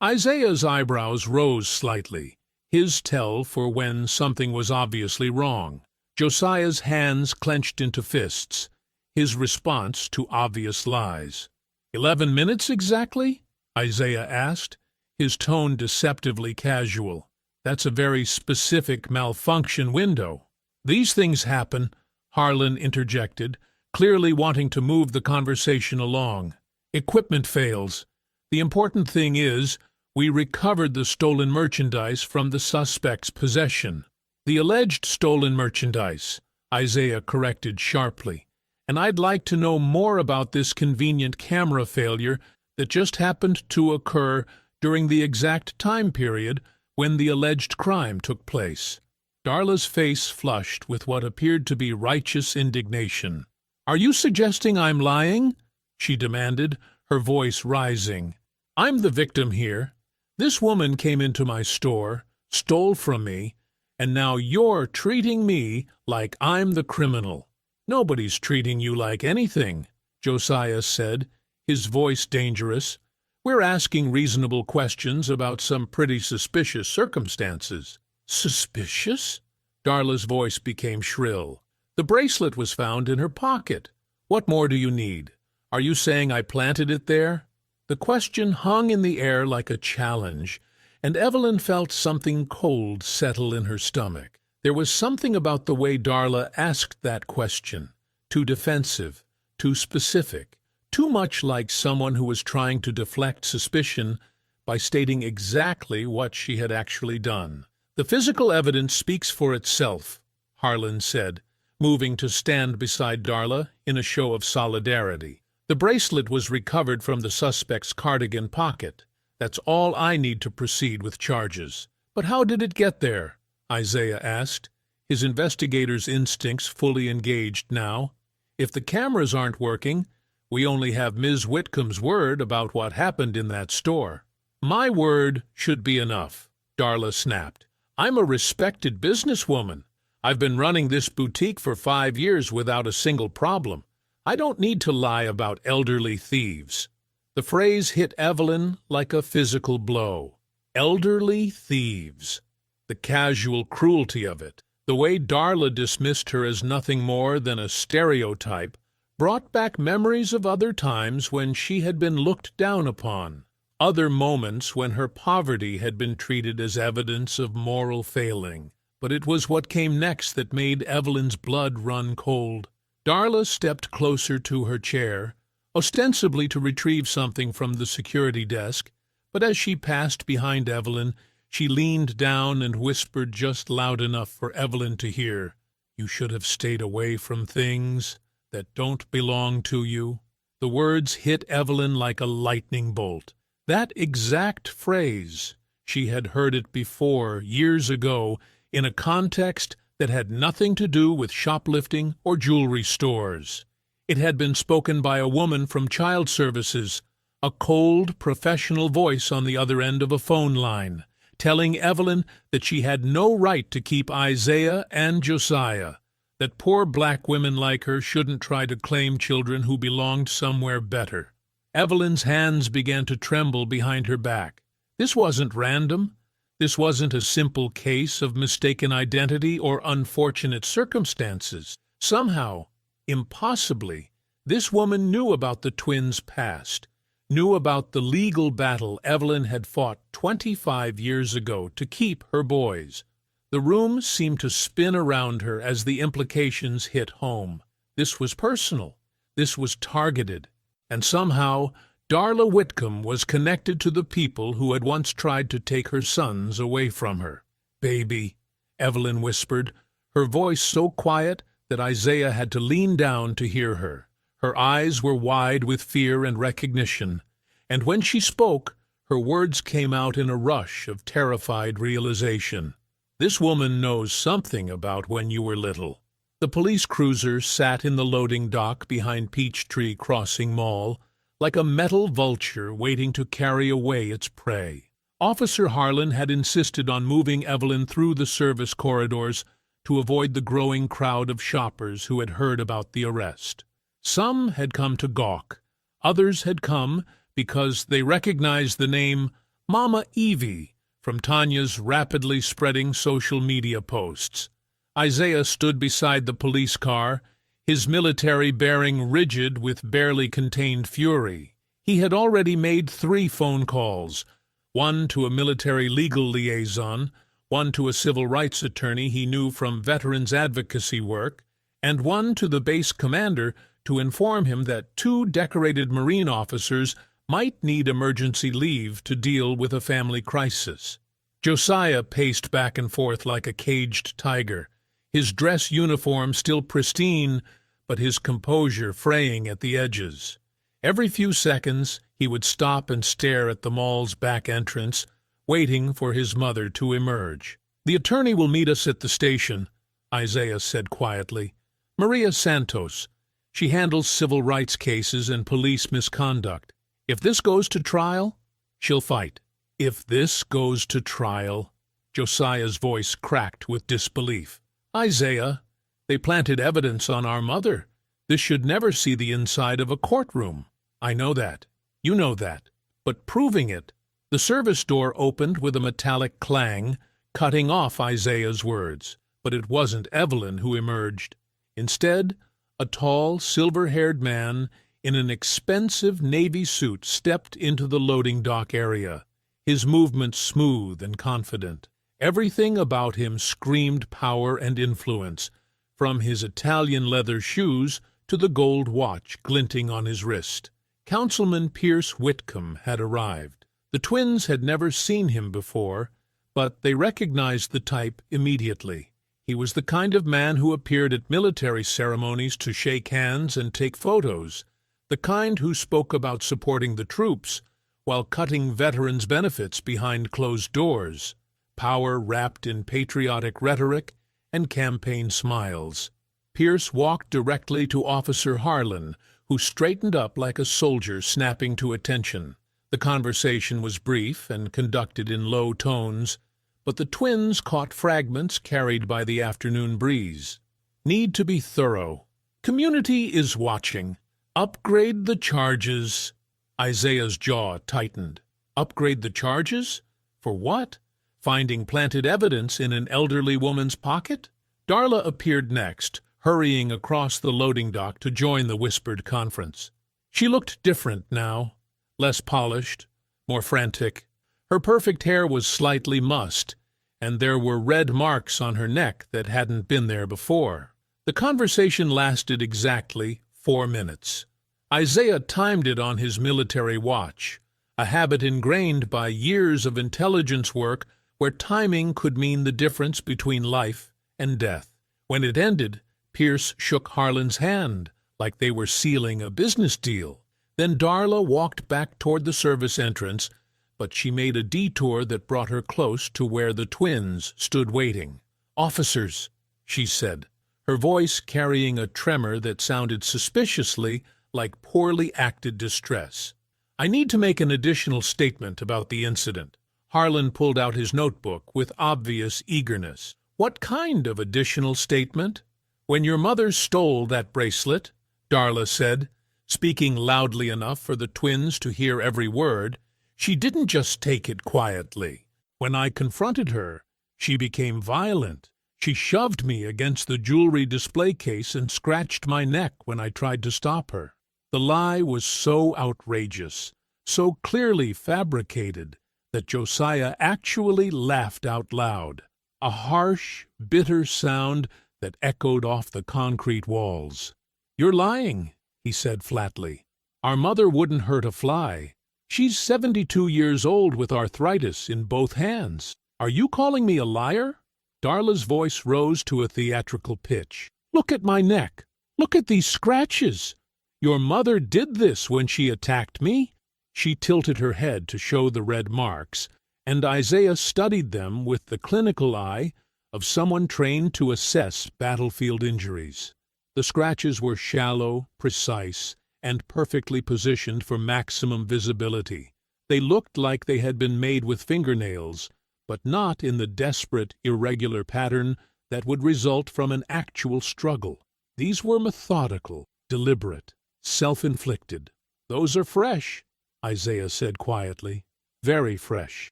S4: Isaiah's eyebrows rose slightly, his tell for when something was obviously wrong. Josiah's hands clenched into fists, his response to obvious lies. 11 minutes exactly? Isaiah asked, his tone deceptively casual. That's a very specific malfunction window. These things happen, Harlan interjected, clearly wanting to move the conversation along. Equipment fails. The important thing is, we recovered the stolen merchandise from the suspect's possession. The alleged stolen merchandise, Isaiah corrected sharply. And I'd like to know more about this convenient camera failure that just happened to occur during the exact time period when the alleged crime took place. Darla's face flushed with what appeared to be righteous indignation. Are you suggesting I'm lying? She demanded, her voice rising. I'm the victim here. This woman came into my store, stole from me, and now you're treating me like I'm the criminal. Nobody's treating you like anything, Josiah said, his voice dangerous. We're asking reasonable questions about some pretty suspicious circumstances. Suspicious? Darla's voice became shrill. The bracelet was found in her pocket. What more do you need? Are you saying I planted it there? The question hung in the air like a challenge, and Evelyn felt something cold settle in her stomach. There was something about the way Darla asked that question, too defensive, too specific, too much like someone who was trying to deflect suspicion by stating exactly what she had actually done. The physical evidence speaks for itself, Harlan said, moving to stand beside Darla in a show of solidarity. The bracelet was recovered from the suspect's cardigan pocket. That's all I need to proceed with charges. But how did it get there? Isaiah asked, his investigator's instincts fully engaged now. If the cameras aren't working, we only have Ms. Whitcomb's word about what happened in that store. My word should be enough, Darla snapped. I'm a respected businesswoman. I've been running this boutique for 5 years without a single problem. I don't need to lie about elderly thieves. The phrase hit Evelyn like a physical blow. Elderly thieves. The casual cruelty of it, the way Darla dismissed her as nothing more than a stereotype, brought back memories of other times when she had been looked down upon, other moments when her poverty had been treated as evidence of moral failing. But it was what came next that made Evelyn's blood run cold. Darla stepped closer to her chair, ostensibly to retrieve something from the security desk, but as she passed behind Evelyn, she leaned down and whispered just loud enough for Evelyn to hear, You should have stayed away from things that don't belong to you. The words hit Evelyn like a lightning bolt. That exact phrase, she had heard it before, years ago, in a context that had nothing to do with shoplifting or jewelry stores. It had been spoken by a woman from child services, a cold, professional voice on the other end of a phone line, telling Evelyn that she had no right to keep Isaiah and Josiah, that poor black women like her shouldn't try to claim children who belonged somewhere better. Evelyn's hands began to tremble behind her back. This wasn't random. This wasn't a simple case of mistaken identity or unfortunate circumstances. Somehow, impossibly, this woman knew about the twins' past, knew about the legal battle Evelyn had fought 25 years ago to keep her boys. The room seemed to spin around her as the implications hit home. This was personal. This was targeted. And somehow, Darla Whitcomb was connected to the people who had once tried to take her sons away from her. "Baby," Evelyn whispered, her voice so quiet that Isaiah had to lean down to hear her. Her eyes were wide with fear and recognition, and when she spoke, her words came out in a rush of terrified realization. "This woman knows something about when you were little." The police cruiser sat in the loading dock behind Peachtree Crossing Mall, like a metal vulture waiting to carry away its prey. Officer Harlan had insisted on moving Evelyn through the service corridors to avoid the growing crowd of shoppers who had heard about the arrest. Some had come to gawk. Others had come because they recognized the name Mama Evie from Tanya's rapidly spreading social media posts. Isaiah stood beside the police car, his military bearing rigid with barely contained fury. He had already made 3 phone calls, one to a military legal liaison, one to a civil rights attorney he knew from veterans advocacy work, and one to the base commander to inform him that 2 decorated Marine officers might need emergency leave to deal with a family crisis. Josiah paced back and forth like a caged tiger, his dress uniform still pristine, but his composure fraying at the edges. Every few seconds he would stop and stare at the mall's back entrance, waiting for his mother to emerge. "The attorney will meet us at the station," Isaiah said quietly. "Maria Santos. She handles civil rights cases and police misconduct. If this goes to trial, she'll fight." "If this goes to trial?" Josiah's voice cracked with disbelief. "Isaiah, they planted evidence on our mother. This should never see the inside of a courtroom." "I know that. You know that. But proving it—" The service door opened with a metallic clang, cutting off Isaiah's words. But it wasn't Evelyn who emerged. Instead, a tall, silver-haired man in an expensive navy suit stepped into the loading dock area, his movements smooth and confident. Everything about him screamed power and influence, from his Italian leather shoes to the gold watch glinting on his wrist. Councilman Pierce Whitcomb had arrived. The twins had never seen him before, but they recognized the type immediately. He was the kind of man who appeared at military ceremonies to shake hands and take photos, the kind who spoke about supporting the troops while cutting veterans' benefits behind closed doors. Power wrapped in patriotic rhetoric and campaign smiles. Pierce walked directly to Officer Harlan, who straightened up like a soldier snapping to attention. The conversation was brief and conducted in low tones, but the twins caught fragments carried by the afternoon breeze. "Need to be thorough. Community is watching. Upgrade the charges." Isaiah's jaw tightened. Upgrade the charges? For what? Finding planted evidence in an elderly woman's pocket? Darla appeared next, hurrying across the loading dock to join the whispered conference. She looked different now, less polished, more frantic. Her perfect hair was slightly mussed, and there were red marks on her neck that hadn't been there before. The conversation lasted exactly 4 minutes. Isaiah timed it on his military watch, a habit ingrained by years of intelligence work where timing could mean the difference between life and death. When it ended, Pierce shook Harlan's hand, like they were sealing a business deal. Then Darla walked back toward the service entrance, but she made a detour that brought her close to where the twins stood waiting. "Officers," she said, her voice carrying a tremor that sounded suspiciously like poorly acted distress. "I need to make an additional statement about the incident." Harlan pulled out his notebook with obvious eagerness. "What kind of additional statement?" "When your mother stole that bracelet," Darla said, speaking loudly enough for the twins to hear every word, "she didn't just take it quietly. When I confronted her, she became violent. She shoved me against the jewelry display case and scratched my neck when I tried to stop her. The lie was so outrageous, so clearly fabricated, that Josiah actually laughed out loud, a harsh, bitter sound that echoed off the concrete walls. "You're lying," he said flatly. "Our mother wouldn't hurt a fly. She's 72 years old with arthritis in both hands. Are you calling me a liar?" Darla's voice rose to a theatrical pitch. "Look at my neck. Look at these scratches. Your mother did this when she attacked me." She tilted her head to show the red marks, and Isaiah studied them with the clinical eye of someone trained to assess battlefield injuries. The scratches were shallow, precise, and perfectly positioned for maximum visibility. They looked like they had been made with fingernails, but not in the desperate, irregular pattern that would result from an actual struggle. These were methodical, deliberate, self-inflicted. "Those are fresh," Isaiah said quietly. "Very fresh.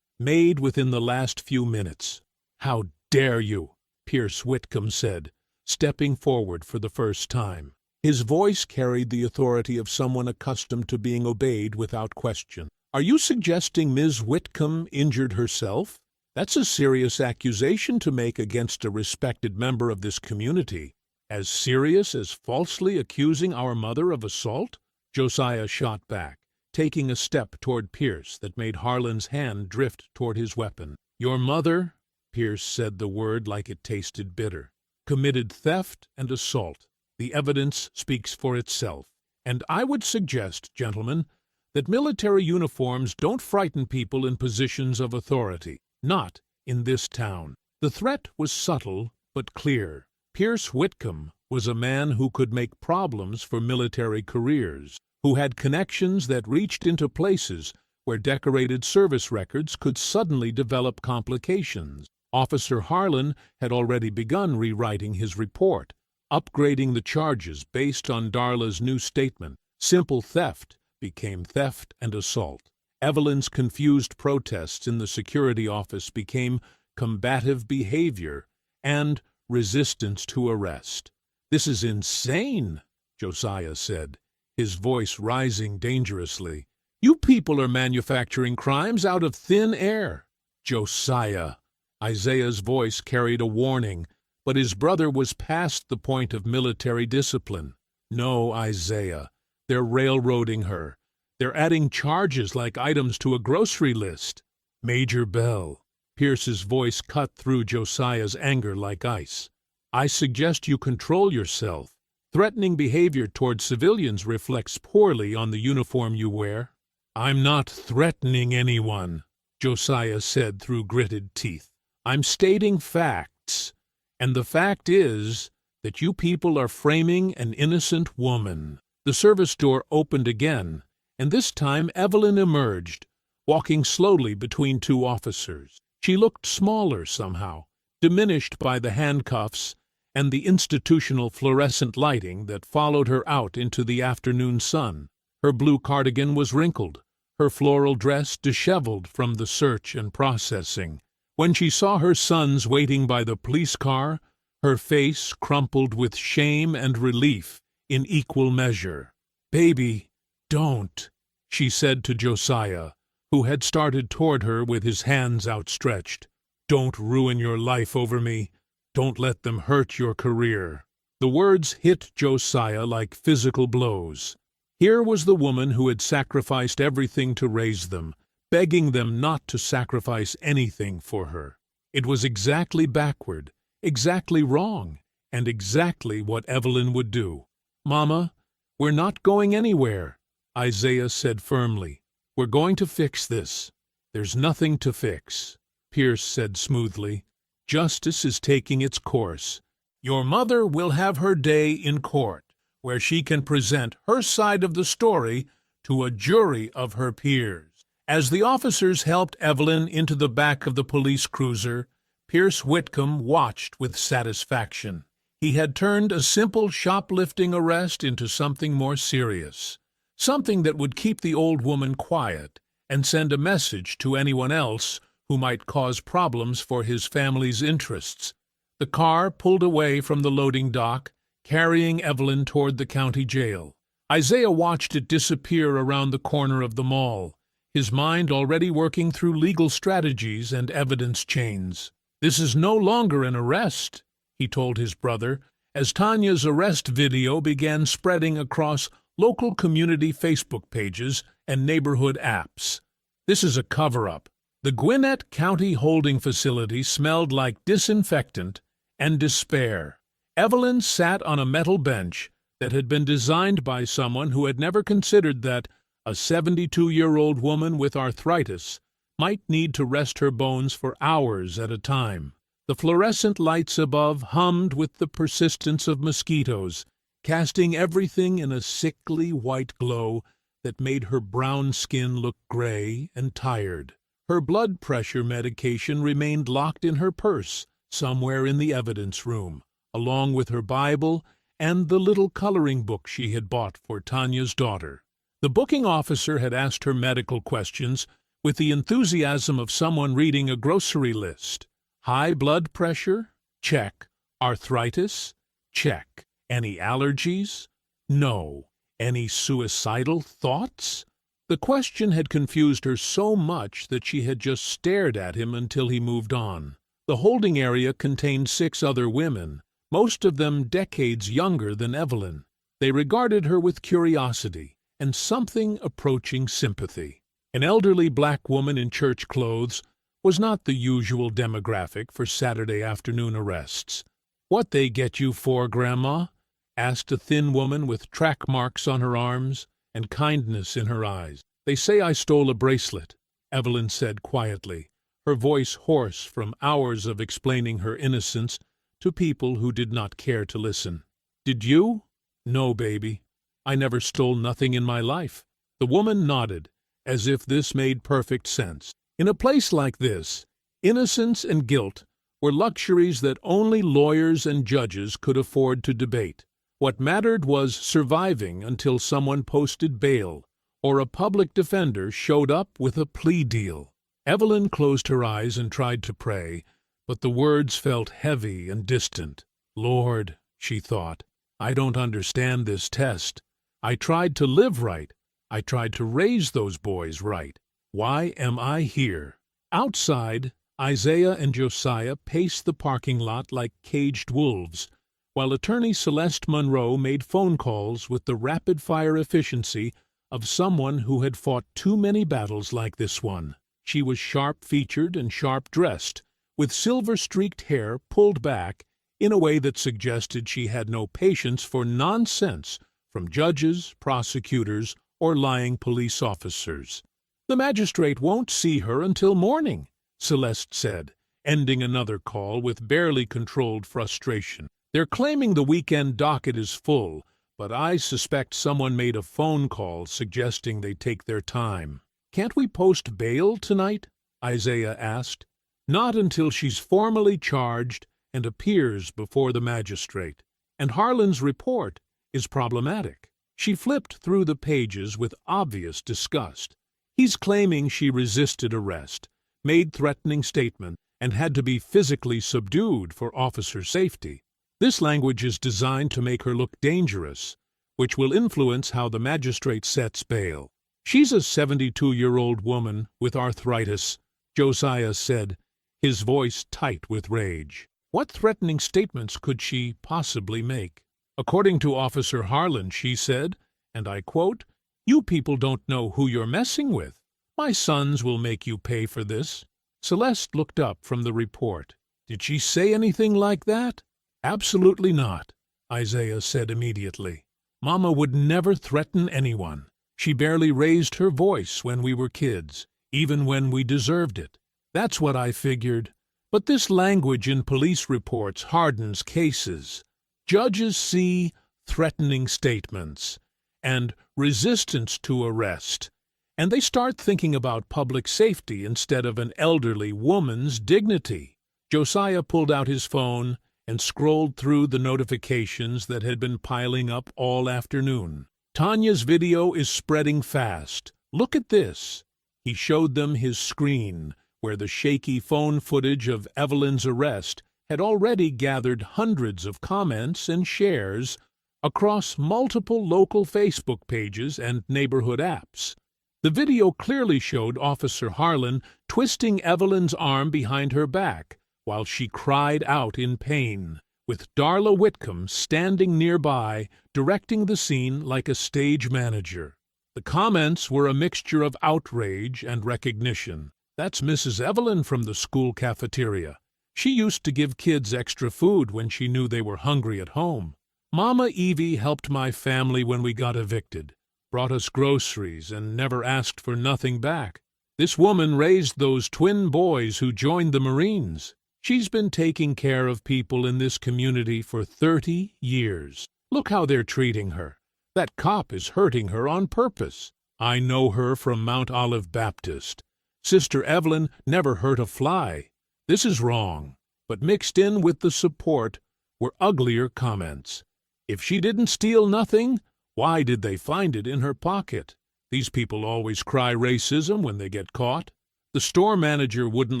S4: Made within the last few minutes." "How dare you?" Pierce Whitcomb said, stepping forward for the first time. His voice carried the authority of someone accustomed to being obeyed without question. "Are you suggesting Ms. Whitcomb injured herself? That's a serious accusation to make against a respected member of this community. As serious as falsely accusing our mother of assault?" Josiah shot back, taking a step toward Pierce that made Harlan's hand drift toward his weapon. "Your mother," Pierce said the word like it tasted bitter, "committed theft and assault. The evidence speaks for itself. And I would suggest, gentlemen, that military uniforms don't frighten people in positions of authority. Not in this town." The threat was subtle but clear. Pierce Whitcomb was a man who could make problems for military careers, who had connections that reached into places where decorated service records could suddenly develop complications. Officer Harlan had already begun rewriting his report, upgrading the charges based on Darla's new statement. Simple theft became theft and assault. Evelyn's confused protests in the security office became combative behavior and resistance to arrest. "This is insane," Josiah said, his voice rising dangerously. "You people are manufacturing crimes out of thin air." "Josiah!" Isaiah's voice carried a warning, but his brother was past the point of military discipline. "No, Isaiah. They're railroading her. They're adding charges like items to a grocery list." "Major Bell," Pierce's voice cut through Josiah's anger like ice, "I suggest you control yourself. Threatening behavior toward civilians reflects poorly on the uniform you wear." "I'm not threatening anyone," Josiah said through gritted teeth. "I'm stating facts, and the fact is that you people are framing an innocent woman." The service door opened again, and this time Evelyn emerged, walking slowly between two officers. She looked smaller somehow, diminished by the handcuffs and the institutional fluorescent lighting that followed her out into the afternoon sun. Her blue cardigan was wrinkled, her floral dress disheveled from the search and processing. When she saw her sons waiting by the police car, her face crumpled with shame and relief in equal measure. "Baby, don't," she said to Josiah, who had started toward her with his hands outstretched. "Don't ruin your life over me. Don't let them hurt your career." The words hit Josiah like physical blows. Here was the woman who had sacrificed everything to raise them, begging them not to sacrifice anything for her. It was exactly backward, exactly wrong, and exactly what Evelyn would do. "Mama, we're not going anywhere," Isaiah said firmly. "We're going to fix this." "There's nothing to fix," Pierce said smoothly. "Justice is taking its course. Your mother will have her day in court, where she can present her side of the story to a jury of her peers." As the officers helped Evelyn into the back of the police cruiser, Pierce Whitcomb watched with satisfaction. He had turned a simple shoplifting arrest into something more serious, something that would keep the old woman quiet and send a message to anyone else who might cause problems for his family's interests. The car pulled away from the loading dock, carrying Evelyn toward the county jail. Isaiah watched it disappear around the corner of the mall, his mind already working through legal strategies and evidence chains. "This is no longer an arrest," he told his brother, as Tanya's arrest video began spreading across local community Facebook pages and neighborhood apps. "This is a cover-up." The Gwinnett County holding facility smelled like disinfectant and despair. Evelyn sat on a metal bench that had been designed by someone who had never considered that a 72-year-old woman with arthritis might need to rest her bones for hours at a time. The fluorescent lights above hummed with the persistence of mosquitoes, casting everything in a sickly white glow that made her brown skin look gray and tired. Her blood pressure medication remained locked in her purse somewhere in the evidence room, along with her Bible and the little coloring book she had bought for Tanya's daughter. The booking officer had asked her medical questions with the enthusiasm of someone reading a grocery list. High blood pressure? Check. Arthritis? Check. Any allergies? No. Any suicidal thoughts? The question had confused her so much that she had just stared at him until he moved on. The holding area contained 6 other women, most of them decades younger than Evelyn. They regarded her with curiosity and something approaching sympathy. An elderly black woman in church clothes was not the usual demographic for Saturday afternoon arrests. "What they get you for, Grandma?" asked a thin woman with track marks on her arms and kindness in her eyes. "They say I stole a bracelet," Evelyn said quietly, her voice hoarse from hours of explaining her innocence to people who did not care to listen. "Did you?" "No, baby. I never stole nothing in my life." The woman nodded, as if this made perfect sense. In a place like this, innocence and guilt were luxuries that only lawyers and judges could afford to debate. What mattered was surviving until someone posted bail or a public defender showed up with a plea deal. Evelyn closed her eyes and tried to pray, but the words felt heavy and distant. "Lord," she thought, "I don't understand this test. I tried to live right. I tried to raise those boys right. Why am I here?" Outside, Isaiah and Josiah paced the parking lot like caged wolves, while attorney Celeste Monroe made phone calls with the rapid-fire efficiency of someone who had fought too many battles like this one. She was sharp-featured and sharp-dressed, with silver-streaked hair pulled back in a way that suggested she had no patience for nonsense from judges, prosecutors, or lying police officers. "The magistrate won't see her until morning," Celeste said, ending another call with barely controlled frustration. "They're claiming the weekend docket is full, but I suspect someone made a phone call suggesting they take their time." "Can't we post bail tonight?" Isaiah asked. "Not until she's formally charged and appears before the magistrate. And Harlan's report is problematic." She flipped through the pages with obvious disgust. "He's claiming she resisted arrest, made threatening statements, and had to be physically subdued for officer safety. This language is designed to make her look dangerous, which will influence how the magistrate sets bail. She's a 72-year-old woman with arthritis," Josiah said, his voice tight with rage. What threatening statements could she possibly make? "According to Officer Harlan," she said, and I quote, "You people don't know who you're messing with. My sons will make you pay for this." Celeste looked up from the report. "Did she say anything like that?" Absolutely not, Isaiah said immediately. Mama would never threaten anyone. She barely raised her voice when we were kids, even when we deserved it. That's what I figured. But this language in police reports hardens cases. Judges see threatening statements and resistance to arrest, and they start thinking about public safety instead of an elderly woman's dignity. Josiah pulled out his phone and scrolled through the notifications that had been piling up all afternoon. Tanya's video is spreading fast. Look at this. He showed them his screen, where the shaky phone footage of Evelyn's arrest had already gathered hundreds of comments and shares across multiple local Facebook pages and neighborhood apps. The video clearly showed Officer Harlan twisting Evelyn's arm behind her back while she cried out in pain, with Darla Whitcomb standing nearby, directing the scene like a stage manager. The comments were a mixture of outrage and recognition. That's Mrs. Evelyn from the school cafeteria. She used to give kids extra food when she knew they were hungry at home. Mama Evie helped my family when we got evicted, brought us groceries, and never asked for nothing back. This woman raised those twin boys who joined the Marines. She's been taking care of people in this community for 30 years. Look how they're treating her. That cop is hurting her on purpose. I know her from Mount Olive Baptist. Sister Evelyn never hurt a fly. This is wrong. But mixed in with the support were uglier comments. If she didn't steal nothing, why did they find it in her pocket? These people always cry racism when they get caught. The store manager wouldn't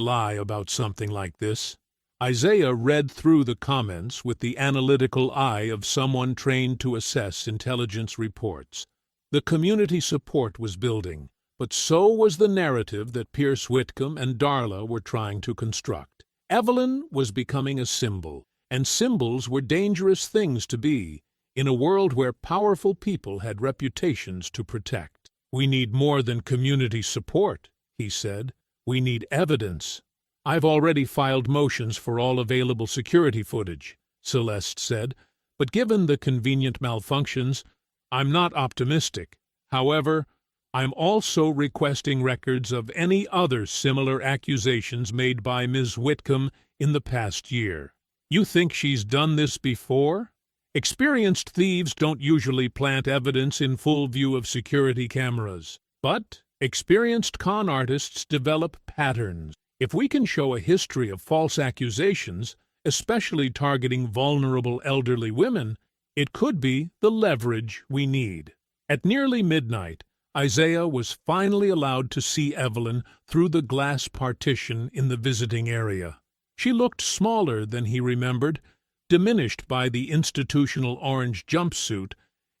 S4: lie about something like this. Isaiah read through the comments with the analytical eye of someone trained to assess intelligence reports. The community support was building, but so was the narrative that Pierce Whitcomb and Darla were trying to construct. Evelyn was becoming a symbol, and symbols were dangerous things to be in a world where powerful people had reputations to protect. We need more than community support, he said. We need evidence. I've already filed motions for all available security footage, Celeste said, but given the convenient malfunctions, I'm not optimistic. However, I'm also requesting records of any other similar accusations made by Ms. Whitcomb in the past year. You think she's done this before? Experienced thieves don't usually plant evidence in full view of security cameras, but experienced con artists develop patterns. If we can show a history of false accusations, especially targeting vulnerable elderly women, it could be the leverage we need. At nearly midnight, Isaiah was finally allowed to see Evelyn through the glass partition in the visiting area. She looked smaller than he remembered, diminished by the institutional orange jumpsuit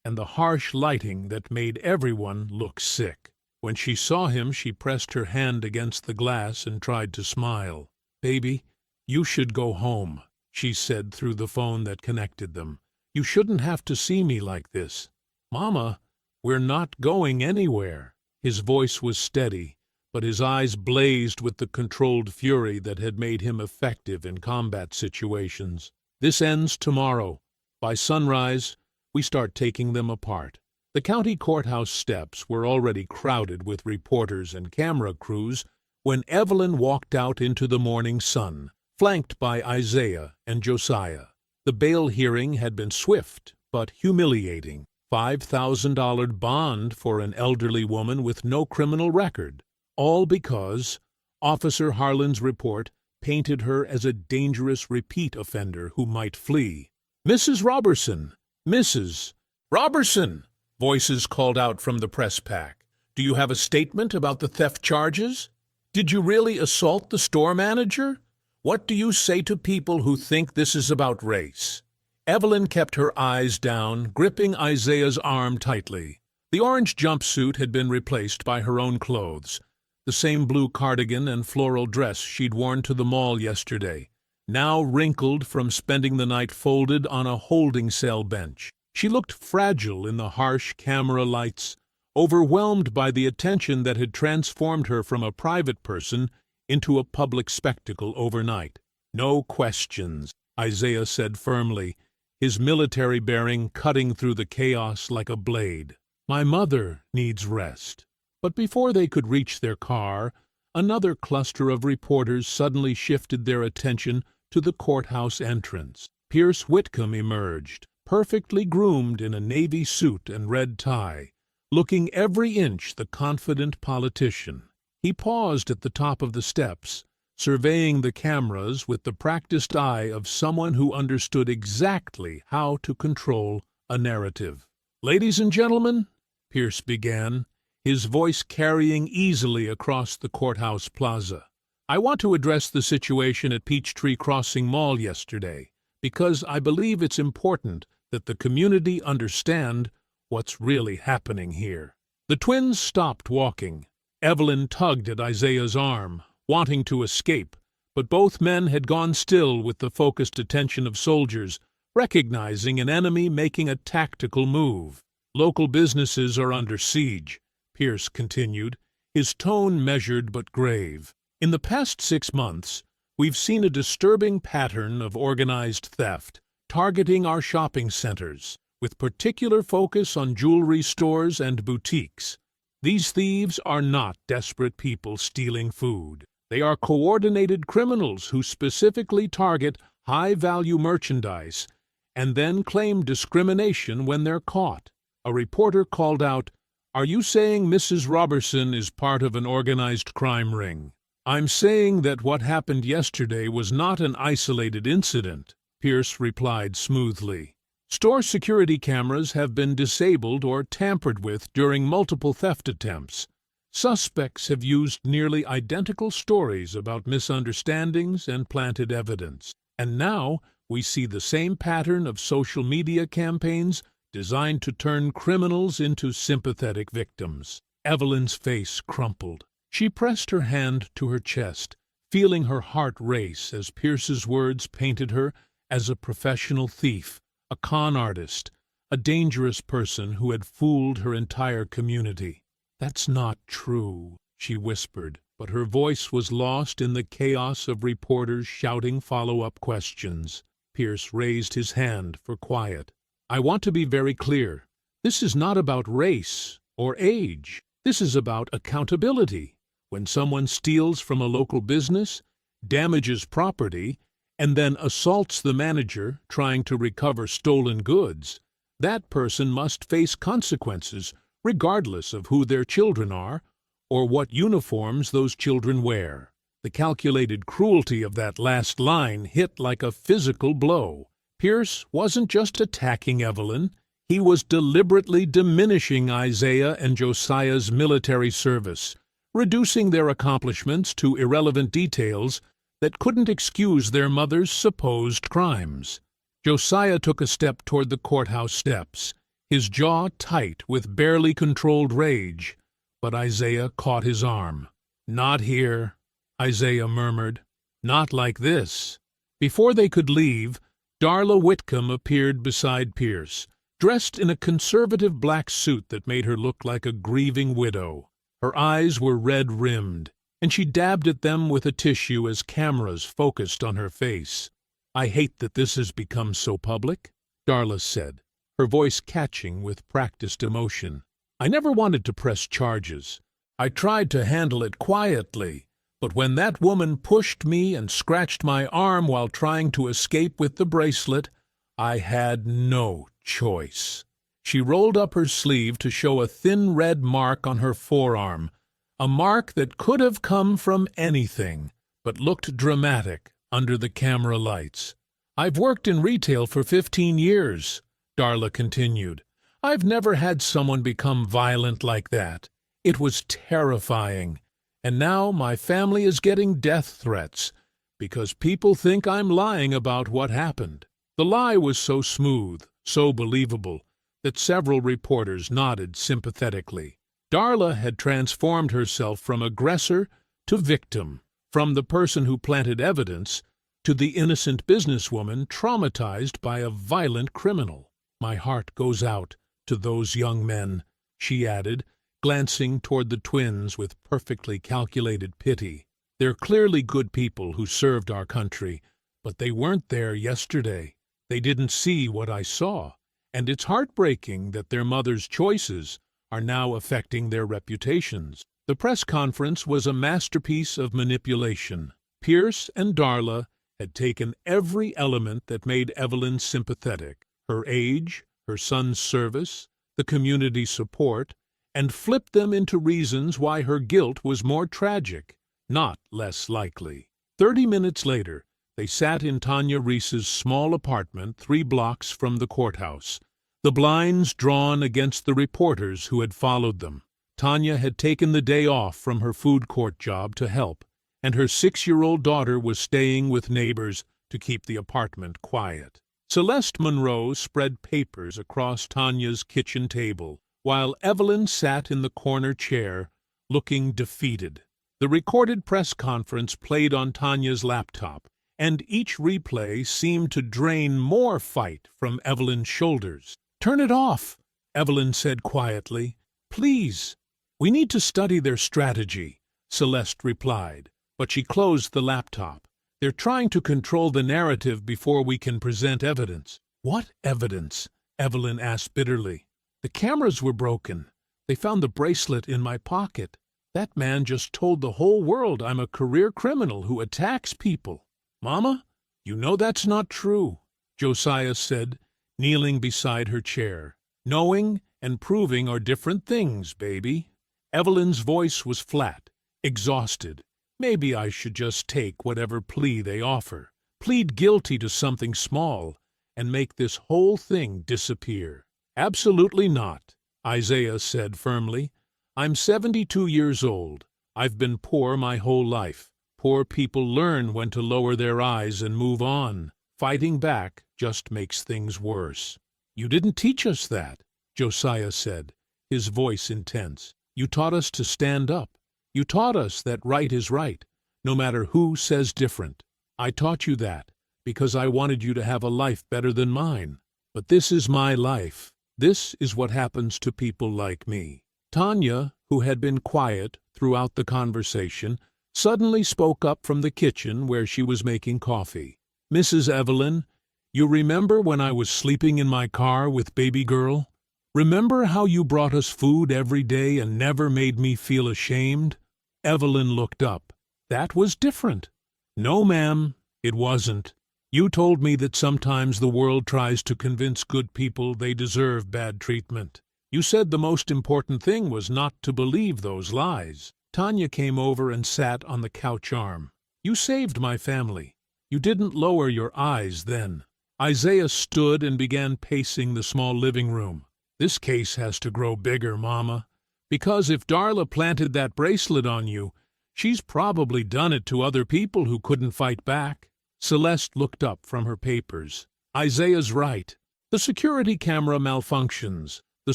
S4: and the harsh lighting that made everyone look sick. When she saw him, she pressed her hand against the glass and tried to smile. "Baby, you should go home," she said through the phone that connected them. "You shouldn't have to see me like this." "Mama, we're not going anywhere." His voice was steady, but his eyes blazed with the controlled fury that had made him effective in combat situations. "This ends tomorrow. By sunrise, we start taking them apart." The county courthouse steps were already crowded with reporters and camera crews when Evelyn walked out into the morning sun, flanked by Isaiah and Josiah. The bail hearing had been swift but humiliating. $5,000 bond for an elderly woman with no criminal record, all because Officer Harlan's report painted her as a dangerous repeat offender who might flee. "Mrs. Robertson! Mrs. Robertson!" Voices called out from the press pack. "Do you have a statement about the theft charges? Did you really assault the store manager? What do you say to people who think this is about race?" Evelyn kept her eyes down, gripping Isaiah's arm tightly. The orange jumpsuit had been replaced by her own clothes, the same blue cardigan and floral dress she'd worn to the mall yesterday, now wrinkled from spending the night folded on a holding cell bench. She looked fragile in the harsh camera lights, overwhelmed by the attention that had transformed her from a private person into a public spectacle overnight. No questions. Isaiah said firmly, his military bearing cutting through the chaos like a blade. "My mother needs rest." But before they could reach their car, another cluster of reporters suddenly shifted their attention to the courthouse entrance. Pierce Whitcomb emerged, perfectly groomed in a navy suit and red tie, looking every inch the confident politician. He paused at the top of the steps, surveying the cameras with the practiced eye of someone who understood exactly how to control a narrative. "Ladies and gentlemen," Pierce began, his voice carrying easily across the courthouse plaza, "I want to address the situation at Peachtree Crossing Mall yesterday, because I believe it's important that the community understand what's really happening here." The twins stopped walking. Evelyn tugged at Isaiah's arm, wanting to escape, but both men had gone still with the focused attention of soldiers, recognizing an enemy making a tactical move. "Local businesses are under siege," Pierce continued, his tone measured but grave. "In the past 6 months, we've seen a disturbing pattern of organized theft, targeting our shopping centers, with particular focus on jewelry stores and boutiques. These thieves are not desperate people stealing food. They are coordinated criminals who specifically target high-value merchandise and then claim discrimination when they're caught." A reporter called out, "Are you saying Mrs. Robertson is part of an organized crime ring?" "I'm saying that what happened yesterday was not an isolated incident," Pierce replied smoothly. "Store security cameras have been disabled or tampered with during multiple theft attempts. Suspects have used nearly identical stories about misunderstandings and planted evidence. And now we see the same pattern of social media campaigns designed to turn criminals into sympathetic victims." Evelyn's face crumpled. She pressed her hand to her chest, feeling her heart race as Pierce's words painted her as a professional thief, a con artist, a dangerous person who had fooled her entire community. "That's not true," she whispered, but her voice was lost in the chaos of reporters shouting follow-up questions. Pierce raised his hand for quiet. "I want to be very clear. This is not about race or age. This is about accountability. When someone steals from a local business, damages property, and then assaults the manager trying to recover stolen goods, that person must face consequences regardless of who their children are or what uniforms those children wear." The calculated cruelty of that last line hit like a physical blow. Pierce wasn't just attacking Evelyn, he was deliberately diminishing Isaiah and Josiah's military service, reducing their accomplishments to irrelevant details that couldn't excuse their mother's supposed crimes. Josiah took a step toward the courthouse steps, his jaw tight with barely controlled rage, but Isaiah caught his arm. "Not here," Isaiah murmured. "Not like this." Before they could leave, Darla Whitcomb appeared beside Pierce, dressed in a conservative black suit that made her look like a grieving widow. Her eyes were red-rimmed, and she dabbed at them with a tissue as cameras focused on her face. "I hate that this has become so public," Darla said, her voice catching with practiced emotion. "I never wanted to press charges. I tried to handle it quietly, but when that woman pushed me and scratched my arm while trying to escape with the bracelet, I had no choice." She rolled up her sleeve to show a thin red mark on her forearm, a mark that could have come from anything, but looked dramatic under the camera lights. "I've worked in retail for 15 years, Darla continued. "I've never had someone become violent like that. It was terrifying. And now my family is getting death threats because people think I'm lying about what happened." The lie was so smooth, so believable, that several reporters nodded sympathetically. Darla had transformed herself from aggressor to victim, from the person who planted evidence to the innocent businesswoman traumatized by a violent criminal. "My heart goes out to those young men," she added, glancing toward the twins with perfectly calculated pity. "They're clearly good people who served our country, but they weren't there yesterday. They didn't see what I saw, and it's heartbreaking that their mother's choices are now affecting their reputations. The press conference was a masterpiece of manipulation. Pierce and Darla had taken every element that made Evelyn sympathetic: her age, her son's service, the community support, and flipped them into reasons why her guilt was more tragic, not less likely. 30 minutes later, they sat in Tanya Reese's small apartment 3 blocks from the courthouse, the blinds drawn against the reporters who had followed them. Tanya had taken the day off from her food court job to help, and her 6-year-old daughter was staying with neighbors to keep the apartment quiet. Celeste Monroe spread papers across Tanya's kitchen table, while Evelyn sat in the corner chair, looking defeated. The recorded press conference played on Tanya's laptop, and each replay seemed to drain more fight from Evelyn's shoulders. "Turn it off," Evelyn said quietly. "Please." "We need to study their strategy," Celeste replied, but she closed the laptop. "They're trying to control the narrative before we can present evidence." "What evidence?" Evelyn asked bitterly. "The cameras were broken. They found the bracelet in my pocket. That man just told the whole world I'm a career criminal who attacks people." "Mama, you know that's not true," Josiah said, kneeling beside her chair. "Knowing and proving are different things, baby." Evelyn's voice was flat, exhausted. "Maybe I should just take whatever plea they offer, plead guilty to something small, and make this whole thing disappear." "Absolutely not," Isaiah said firmly. "I'm 72 years old. I've been poor my whole life. Poor people learn when to lower their eyes and move on. Fighting back just makes things worse." "You didn't teach us that," Josiah said, his voice intense. "You taught us to stand up. You taught us that right is right, no matter who says different. I taught you that because I wanted you to have a life better than mine. But this is my life. This is what happens to people like me." Tanya, who had been quiet throughout the conversation, suddenly spoke up from the kitchen where she was making coffee. "Mrs. Evelyn, you remember when I was sleeping in my car with baby girl? Remember how you brought us food every day and never made me feel ashamed?" Evelyn looked up. "That was different." "No, ma'am, it wasn't. You told me that sometimes the world tries to convince good people they deserve bad treatment. You said the most important thing was not to believe those lies." Tanya came over and sat on the couch arm. "You saved my family. You didn't lower your eyes then." Isaiah stood and began pacing the small living room. "This case has to grow bigger, Mama, because if Darla planted that bracelet on you, she's probably done it to other people who couldn't fight back." Celeste looked up from her papers. "Isaiah's right. The security camera malfunctions, the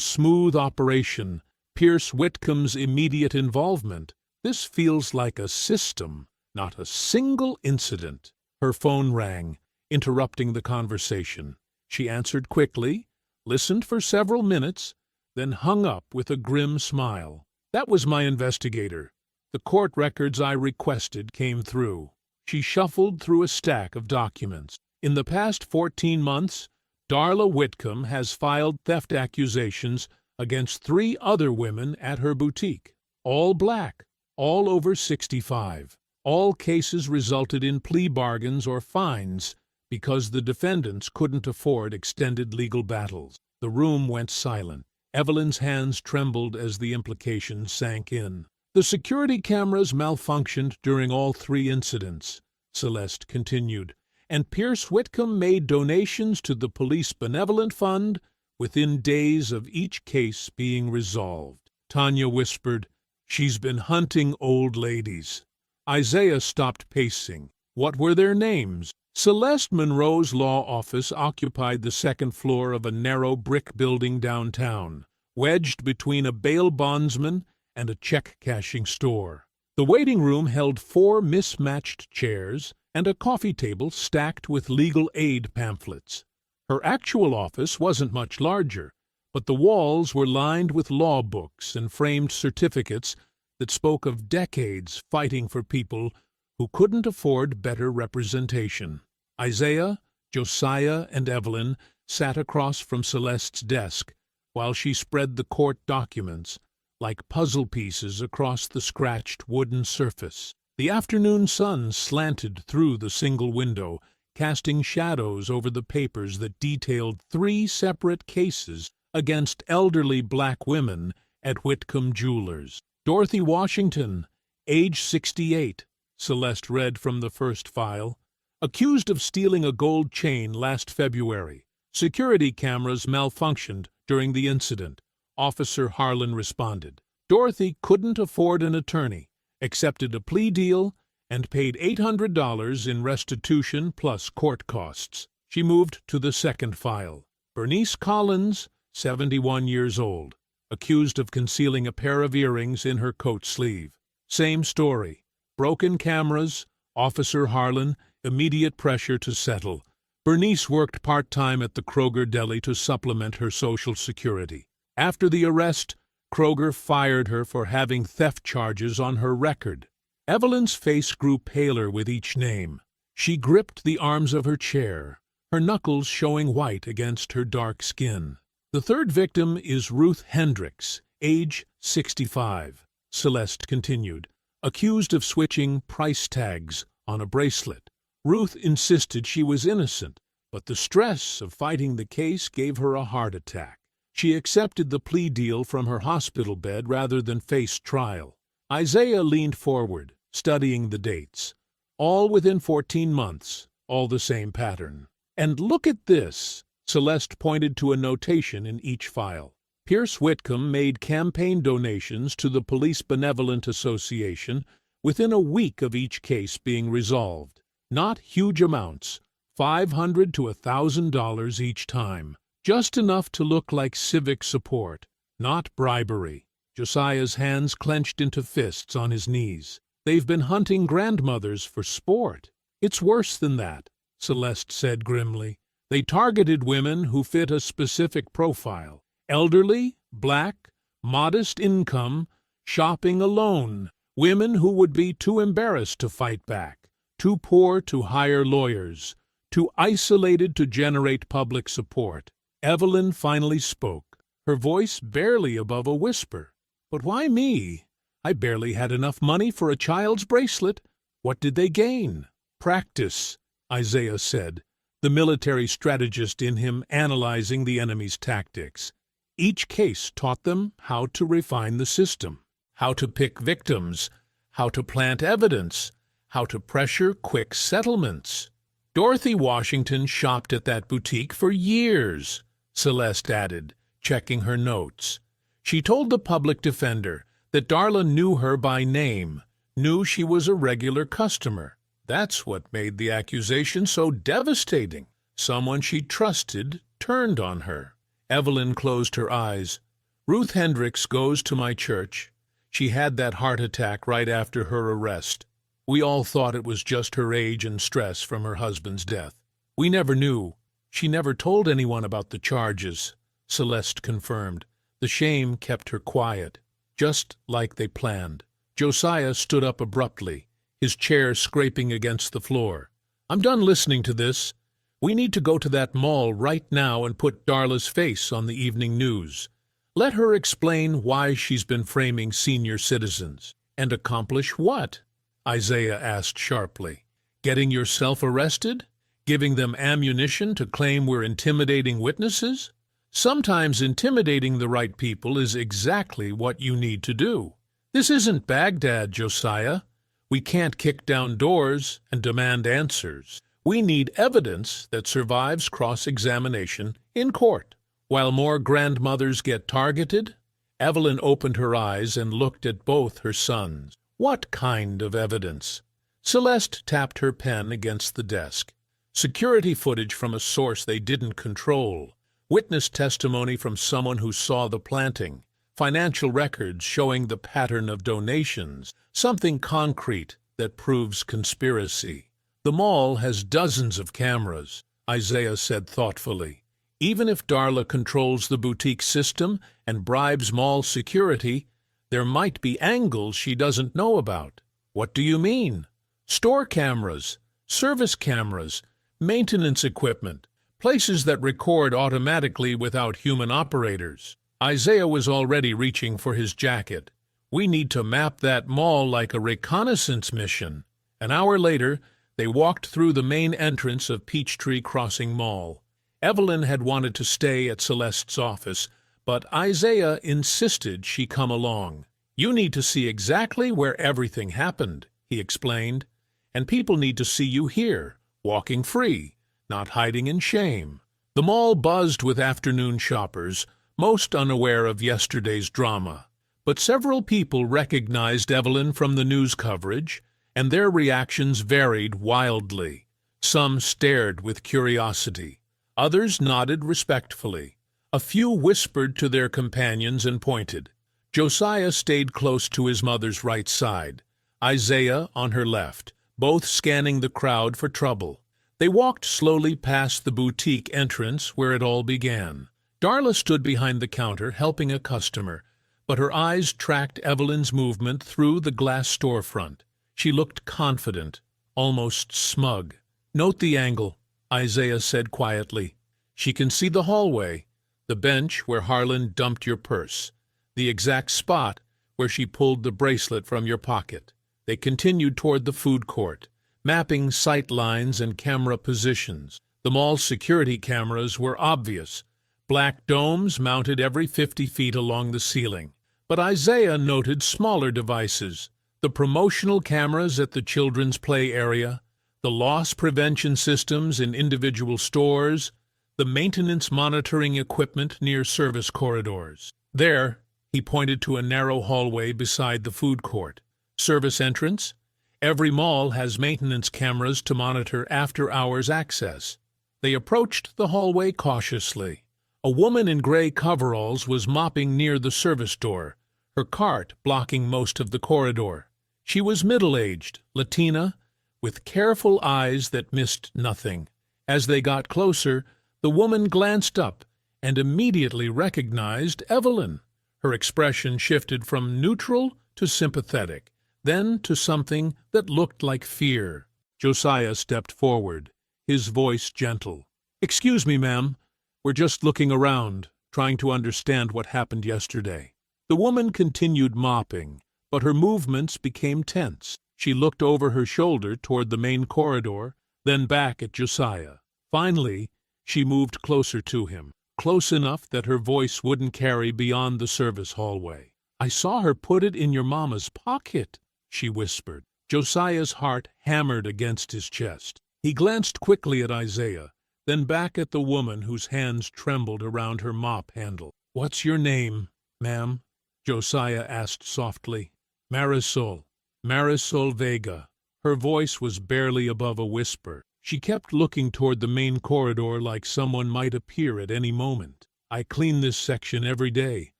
S4: smooth operation, Pierce Whitcomb's immediate involvement. This feels like a system, not a single incident." Her phone rang, interrupting the conversation. She answered quickly, listened for several minutes, then hung up with a grim smile. "That was my investigator. The court records I requested came through." She shuffled through a stack of documents. "In the past 14 months, Darla Whitcomb has filed theft accusations against 3 other women at her boutique. All black, all over 65. All cases resulted in plea bargains or fines because the defendants couldn't afford extended legal battles." The room went silent. Evelyn's hands trembled as the implications sank in. "The security cameras malfunctioned during all 3 incidents," Celeste continued, "and Pierce Whitcomb made donations to the Police Benevolent Fund within days of each case being resolved." Tanya whispered, "She's been hunting old ladies." Isaiah stopped pacing. "What were their names?" Celeste Monroe's law office occupied the 2nd floor of a narrow brick building downtown, wedged between a bail bondsman and a check-cashing store. The waiting room held 4 mismatched chairs and a coffee table stacked with legal aid pamphlets. Her actual office wasn't much larger, but the walls were lined with law books and framed certificates that spoke of decades fighting for people who couldn't afford better representation. Isaiah, Josiah, and Evelyn sat across from Celeste's desk while she spread the court documents like puzzle pieces across the scratched wooden surface. The afternoon sun slanted through the single window, casting shadows over the papers that detailed 3 separate cases against elderly black women at Whitcomb Jewelers. Dorothy Washington, age 68, Celeste read from the first file, accused of stealing a gold chain last February. Security cameras malfunctioned during the incident. Officer Harlan responded. Dorothy couldn't afford an attorney, accepted a plea deal, and paid $800 in restitution plus court costs. She moved to the second file. Bernice Collins, 71 years old, accused of concealing a pair of earrings in her coat sleeve. Same story. Broken cameras, Officer Harlan, immediate pressure to settle. Bernice worked part-time at the Kroger deli to supplement her Social Security. After the arrest, Kroger fired her for having theft charges on her record. Evelyn's face grew paler with each name. She gripped the arms of her chair, her knuckles showing white against her dark skin. The third victim is Ruth Hendricks, age 65, Celeste continued, accused of switching price tags on a bracelet. Ruth insisted she was innocent, but the stress of fighting the case gave her a heart attack. She accepted the plea deal from her hospital bed rather than face trial. Isaiah leaned forward, studying the dates. All within 14 months, all the same pattern. And look at this! Celeste pointed to a notation in each file. Pierce Whitcomb made campaign donations to the Police Benevolent Association within a week of each case being resolved. Not huge amounts, $500 to $1,000 each time. Just enough to look like civic support, not bribery. Josiah's hands clenched into fists on his knees. They've been hunting grandmothers for sport. It's worse than that, Celeste said grimly. They targeted women who fit a specific profile. Elderly, black, modest income, shopping alone. Women who would be too embarrassed to fight back, too poor to hire lawyers, too isolated to generate public support. Evelyn finally spoke, her voice barely above a whisper. But why me? I barely had enough money for a child's bracelet. What did they gain? Practice, Isaiah said, the military strategist in him analyzing the enemy's tactics. Each case taught them how to refine the system, how to pick victims, how to plant evidence, how to pressure quick settlements. Dorothy Washington shopped at that boutique for years, Celeste added, checking her notes. She told the public defender that Darla knew her by name, knew she was a regular customer. That's what made the accusation so devastating. Someone she trusted turned on her. Evelyn closed her eyes. Ruth Hendricks goes to my church. She had that heart attack right after her arrest. We all thought it was just her age and stress from her husband's death. We never knew. She never told anyone about the charges, Celeste confirmed. The shame kept her quiet, just like they planned. Josiah stood up abruptly, his chair scraping against the floor. I'm done listening to this. We need to go to that mall right now and put Darla's face on the evening news. Let her explain why she's been framing senior citizens. And accomplish what? Isaiah asked sharply. Getting yourself arrested? Giving them ammunition to claim we're intimidating witnesses? Sometimes intimidating the right people is exactly what you need to do. This isn't Baghdad, Josiah. We can't kick down doors and demand answers. We need evidence that survives cross-examination in court. While more grandmothers get targeted, Evelyn opened her eyes and looked at both her sons. What kind of evidence? Celeste tapped her pen against the desk. Security footage from a source they didn't control. Witness testimony from someone who saw the planting. Financial records showing the pattern of donations. Something concrete that proves conspiracy. The mall has dozens of cameras, Isaiah said thoughtfully. Even if Darla controls the boutique system and bribes mall security, there might be angles she doesn't know about. What do you mean? Store cameras, service cameras, maintenance equipment, places that record automatically without human operators. Isaiah was already reaching for his jacket. We need to map that mall like a reconnaissance mission. An hour later, they walked through the main entrance of Peachtree Crossing Mall. Evelyn had wanted to stay at Celeste's office, but Isaiah insisted she come along. You need to see exactly where everything happened, he explained, and people need to see you here, walking free, not hiding in shame. The mall buzzed with afternoon shoppers, most unaware of yesterday's drama. But several people recognized Evelyn from the news coverage, and their reactions varied wildly. Some stared with curiosity. Others nodded respectfully. A few whispered to their companions and pointed. Josiah stayed close to his mother's right side, Isaiah on her left, both scanning the crowd for trouble. They walked slowly past the boutique entrance where it all began. Darla stood behind the counter helping a customer, but her eyes tracked Evelyn's movement through the glass storefront. She looked confident, almost smug. Note the angle, Isaiah said quietly. She can see the hallway, the bench where Harlan dumped your purse, the exact spot where she pulled the bracelet from your pocket. They continued toward the food court, mapping sight lines and camera positions. The mall's security cameras were obvious, black domes mounted every 50 feet along the ceiling. But Isaiah noted smaller devices, the promotional cameras at the children's play area, the loss prevention systems in individual stores, the maintenance monitoring equipment near service corridors. There, he pointed to a narrow hallway beside the food court. Service entrance? Every mall has maintenance cameras to monitor after-hours access. They approached the hallway cautiously. A woman in gray coveralls was mopping near the service door, her cart blocking most of the corridor. She was middle-aged, Latina, with careful eyes that missed nothing. As they got closer, the woman glanced up and immediately recognized Evelyn. Her expression shifted from neutral to sympathetic, then to something that looked like fear. Josiah stepped forward, his voice gentle. "Excuse me, ma'am. We're just looking around, trying to understand what happened yesterday." The woman continued mopping, but her movements became tense. She looked over her shoulder toward the main corridor, then back at Josiah. Finally, she moved closer to him, close enough that her voice wouldn't carry beyond the service hallway. "I saw her put it in your mama's pocket," she whispered. Josiah's heart hammered against his chest. He glanced quickly at Isaiah, then back at the woman whose hands trembled around her mop handle. "What's your name, ma'am?" Josiah asked softly. "Marisol. Marisol Vega." Her voice was barely above a whisper. She kept looking toward the main corridor like someone might appear at any moment. "I clean this section every day.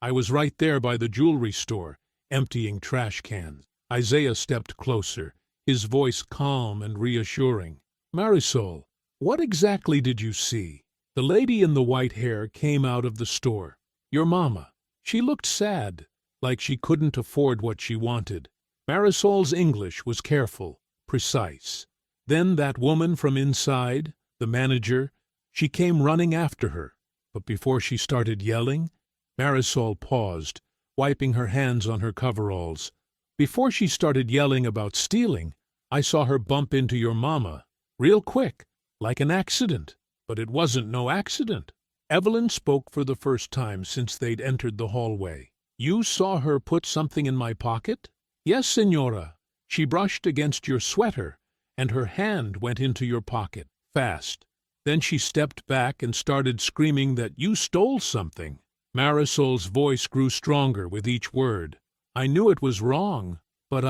S4: I was right there by the jewelry store, emptying trash cans." Isaiah stepped closer, his voice calm and reassuring. "Marisol, what exactly did you see?" The lady in the white hair came out of the store. "Your mama. She looked sad, like she couldn't afford what she wanted." Marisol's English was careful, precise. Then that woman from inside, the manager, she came running after her. But before she started yelling, Marisol paused, wiping her hands on her coveralls. "Before she started yelling about stealing, I saw her bump into your mama, real quick, like an accident. But it wasn't no accident." Evelyn spoke for the first time since they'd entered the hallway. "You saw her put something in my pocket?" "Yes, Senora. She brushed against your sweater, and her hand went into your pocket, fast. Then she stepped back and started screaming that you stole something." Marisol's voice grew stronger with each word. "I knew it was wrong, but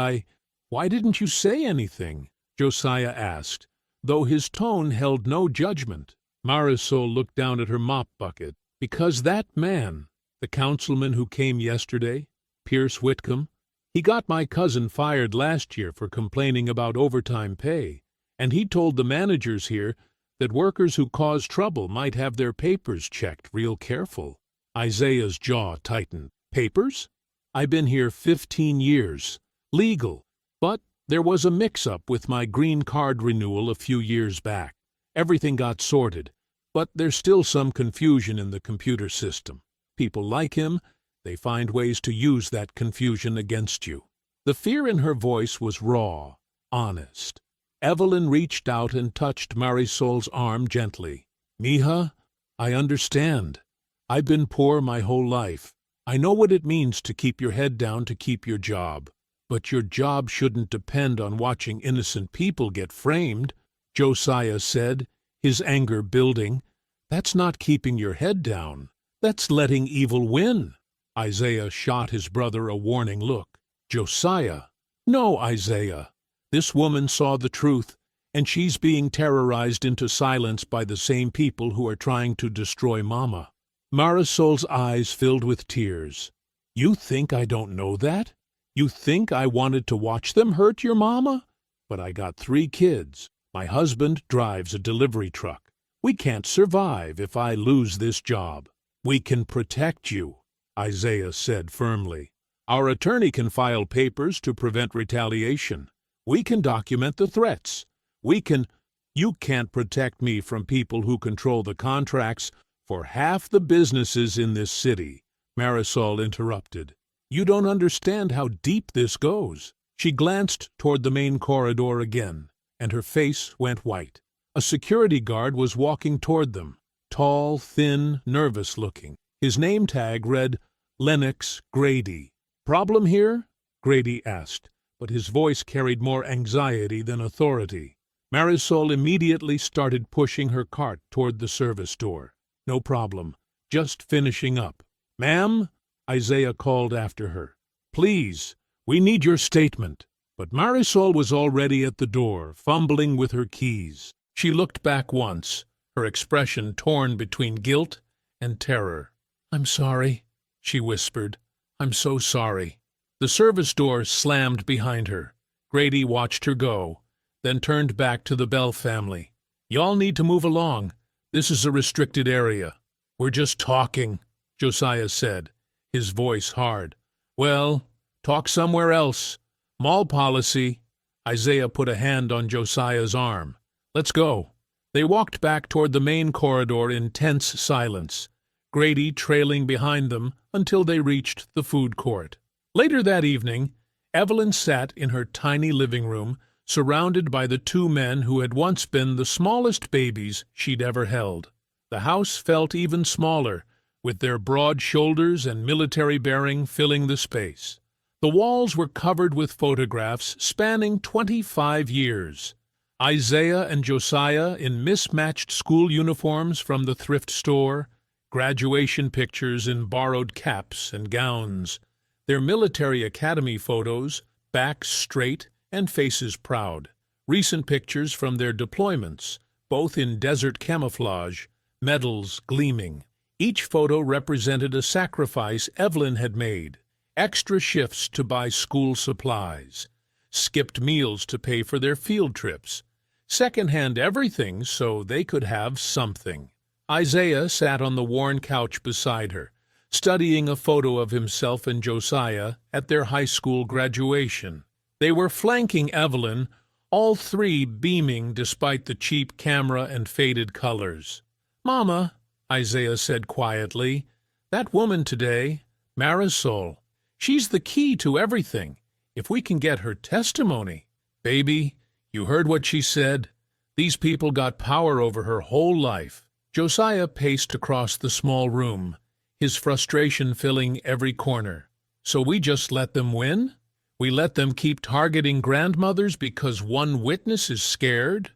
S4: Why didn't you say anything?" Josiah asked, though his tone held no judgment. Marisol looked down at her mop bucket. "Because that man, the councilman who came yesterday, Pierce Whitcomb, he got my cousin fired last year for complaining about overtime pay, and he told the managers here that workers who cause trouble might have their papers checked real careful." Isaiah's jaw tightened. "Papers? I've been here 15 years. Legal. But there was a mix-up with my green card renewal a few years back. Everything got sorted, but there's still some confusion in the computer system. People like him, they find ways to use that confusion against you. The fear in her voice was raw, honest. Evelyn reached out and touched Marisol's arm gently. Mija, I understand. I've been poor my whole life. I know what it means to keep your head down to keep your job. But your job shouldn't depend on watching innocent people get framed, Josiah said, his anger building. That's not keeping your head down. That's letting evil win. Isaiah shot his brother a warning look. Josiah. No, Isaiah. This woman saw the truth, and she's being terrorized into silence by the same people who are trying to destroy Mama. Marisol's eyes filled with tears. You think I don't know that? You think I wanted to watch them hurt your mama? But I got 3 kids. My husband drives a delivery truck. We can't survive if I lose this job. We can protect you, Isaiah said firmly. Our attorney can file papers to prevent retaliation. We can document the threats. You can't protect me from people who control the contracts for half the businesses in this city, Marisol interrupted. You don't understand how deep this goes. She glanced toward the main corridor again, and her face went white. A security guard was walking toward them, tall, thin, nervous-looking. His name tag read Lennox Grady. Problem here? Grady asked, but his voice carried more anxiety than authority. Marisol immediately started pushing her cart toward the service door. No problem, just finishing up. Ma'am? Isaiah called after her. Please, we need your statement. But Marisol was already at the door, fumbling with her keys. She looked back once, her expression torn between guilt and terror. I'm sorry, she whispered. I'm so sorry. The service door slammed behind her. Grady watched her go, then turned back to the Bell family. Y'all need to move along. This is a restricted area. We're just talking, Josiah said, his voice hard. Well, talk somewhere else. Mall policy. Isaiah put a hand on Josiah's arm. Let's go. They walked back toward the main corridor in tense silence, Grady trailing behind them until they reached the food court. Later that evening, Evelyn sat in her tiny living room, surrounded by the 2 men who had once been the smallest babies she'd ever held. The house felt even smaller, with their broad shoulders and military bearing filling the space. The walls were covered with photographs spanning 25 years. Isaiah and Josiah in mismatched school uniforms from the thrift store, graduation pictures in borrowed caps and gowns, their military academy photos, backs straight and faces proud, recent pictures from their deployments, both in desert camouflage, medals gleaming. Each photo represented a sacrifice Evelyn had made, extra shifts to buy school supplies, skipped meals to pay for their field trips, second-hand everything so they could have something. Isaiah sat on the worn couch beside her, studying a photo of himself and Josiah at their high school graduation. They were flanking Evelyn, all 3 beaming despite the cheap camera and faded colors. Mama, Isaiah said quietly, that woman today, Marisol, she's the key to everything. If we can get her testimony. Baby, you heard what she said. These people got power over her whole life. Josiah paced across the small room, his frustration filling every corner. So we just let them win? We let them keep targeting grandmothers because one witness is scared?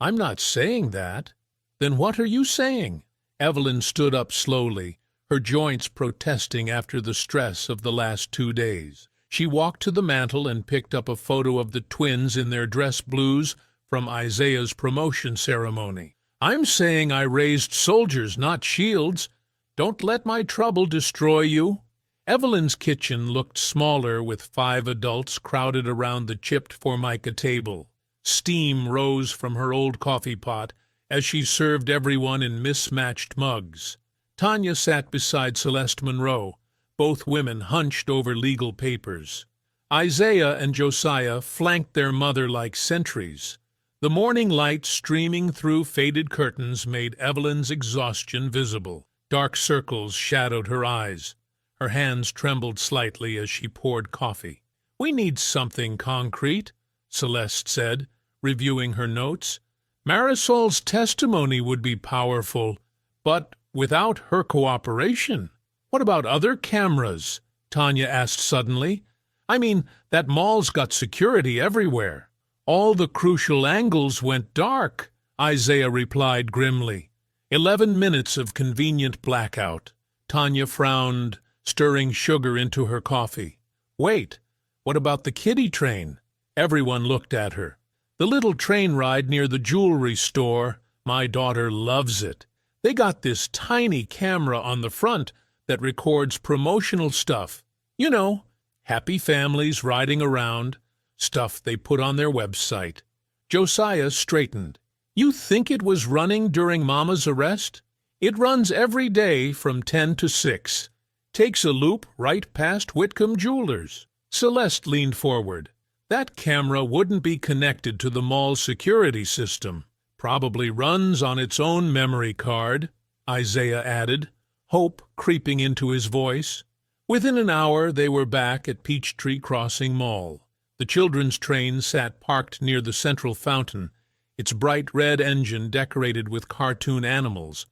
S4: I'm not saying that. Then what are you saying? Evelyn stood up slowly, her joints protesting after the stress of the last 2 days. She walked to the mantel and picked up a photo of the twins in their dress blues from Isaiah's promotion ceremony. I'm saying I raised soldiers, not shields. Don't let my trouble destroy you. Evelyn's kitchen looked smaller with 5 adults crowded around the chipped formica table. Steam rose from her old coffee pot as she served everyone in mismatched mugs. Tanya sat beside Celeste Monroe, both women hunched over legal papers. Isaiah and Josiah flanked their mother like sentries. The morning light streaming through faded curtains made Evelyn's exhaustion visible. Dark circles shadowed her eyes. Her hands trembled slightly as she poured coffee. "We need something concrete," Celeste said, reviewing her notes. "Marisol's testimony would be powerful, but without her cooperation." "What about other cameras?" Tanya asked suddenly. "I mean, that mall's got security everywhere." "All the crucial angles went dark," Isaiah replied grimly. 11 minutes of convenient blackout. Tanya frowned, stirring sugar into her coffee. "Wait, what about the kiddie train?" Everyone looked at her. "The little train ride near the jewelry store. My daughter loves it. They got this tiny camera on the front that records promotional stuff. You know, happy families riding around, stuff they put on their website." Josiah straightened. "You think it was running during Mama's arrest? It runs every day from 10 to 6. Takes a loop right past Whitcomb Jewelers." Celeste leaned forward. "That camera wouldn't be connected to the mall's security system. Probably runs on its own memory card," Isaiah added, hope creeping into his voice. Within an hour they were back at Peachtree Crossing Mall. The children's train sat parked near the central fountain, its bright red engine decorated with cartoon animals.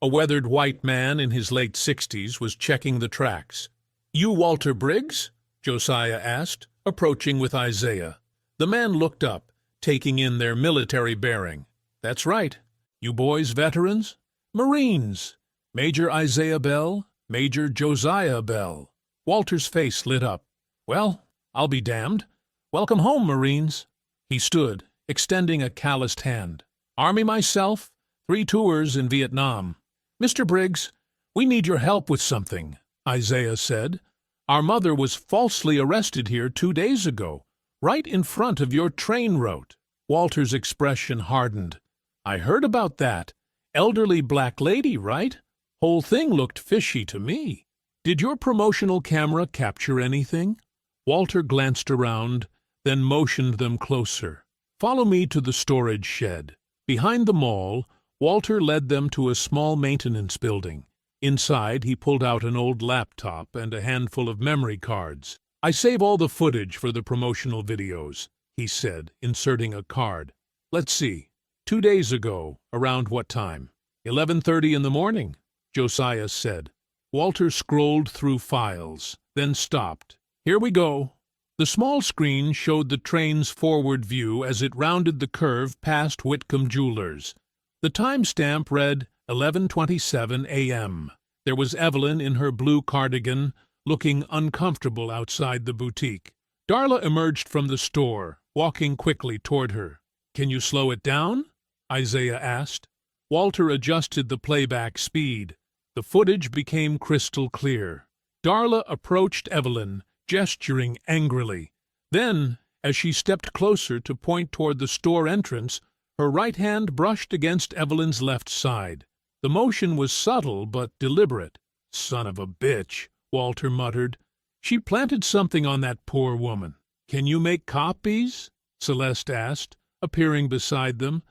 S4: A weathered white man in his late 60s was checking the tracks. "You Walter Briggs?" Josiah asked, approaching with Isaiah. The man looked up, taking in their military bearing. "That's right. You boys veterans?" "Marines. Major Isaiah Bell, Major Josiah Bell." Walter's face lit up. "Well, I'll be damned. Welcome home, Marines." He stood, extending a calloused hand. "Army myself, 3 tours in Vietnam." "Mr. Briggs, we need your help with something," Isaiah said. "Our mother was falsely arrested here 2 days ago, right in front of your train route." Walter's expression hardened. "I heard about that. Elderly black lady, right? Whole thing looked fishy to me. Did your promotional camera capture anything?" Walter glanced around, then motioned them closer. "Follow me to the storage shed." Behind the mall, Walter led them to a small maintenance building. Inside, he pulled out an old laptop and a handful of memory cards. "I save all the footage for the promotional videos," he said, inserting a card. "Let's see. 2 days ago, around what time?" 11:30 in the morning, Josiah said. Walter scrolled through files, then stopped. "Here we go." The small screen showed the train's forward view as it rounded the curve past Whitcomb Jewelers. The timestamp read 11:27 a.m. There was Evelyn in her blue cardigan, looking uncomfortable outside the boutique. Darla emerged from the store, walking quickly toward her. "Can you slow it down?" Isaiah asked. Walter adjusted the playback speed. The footage became crystal clear. Darla approached Evelyn, gesturing angrily. Then, as she stepped closer to point toward the store entrance, her right hand brushed against Evelyn's left side. The motion was subtle but deliberate. "Son of a bitch," Walter muttered. "She planted something on that poor woman." "Can you make copies?" Celeste asked, appearing beside them,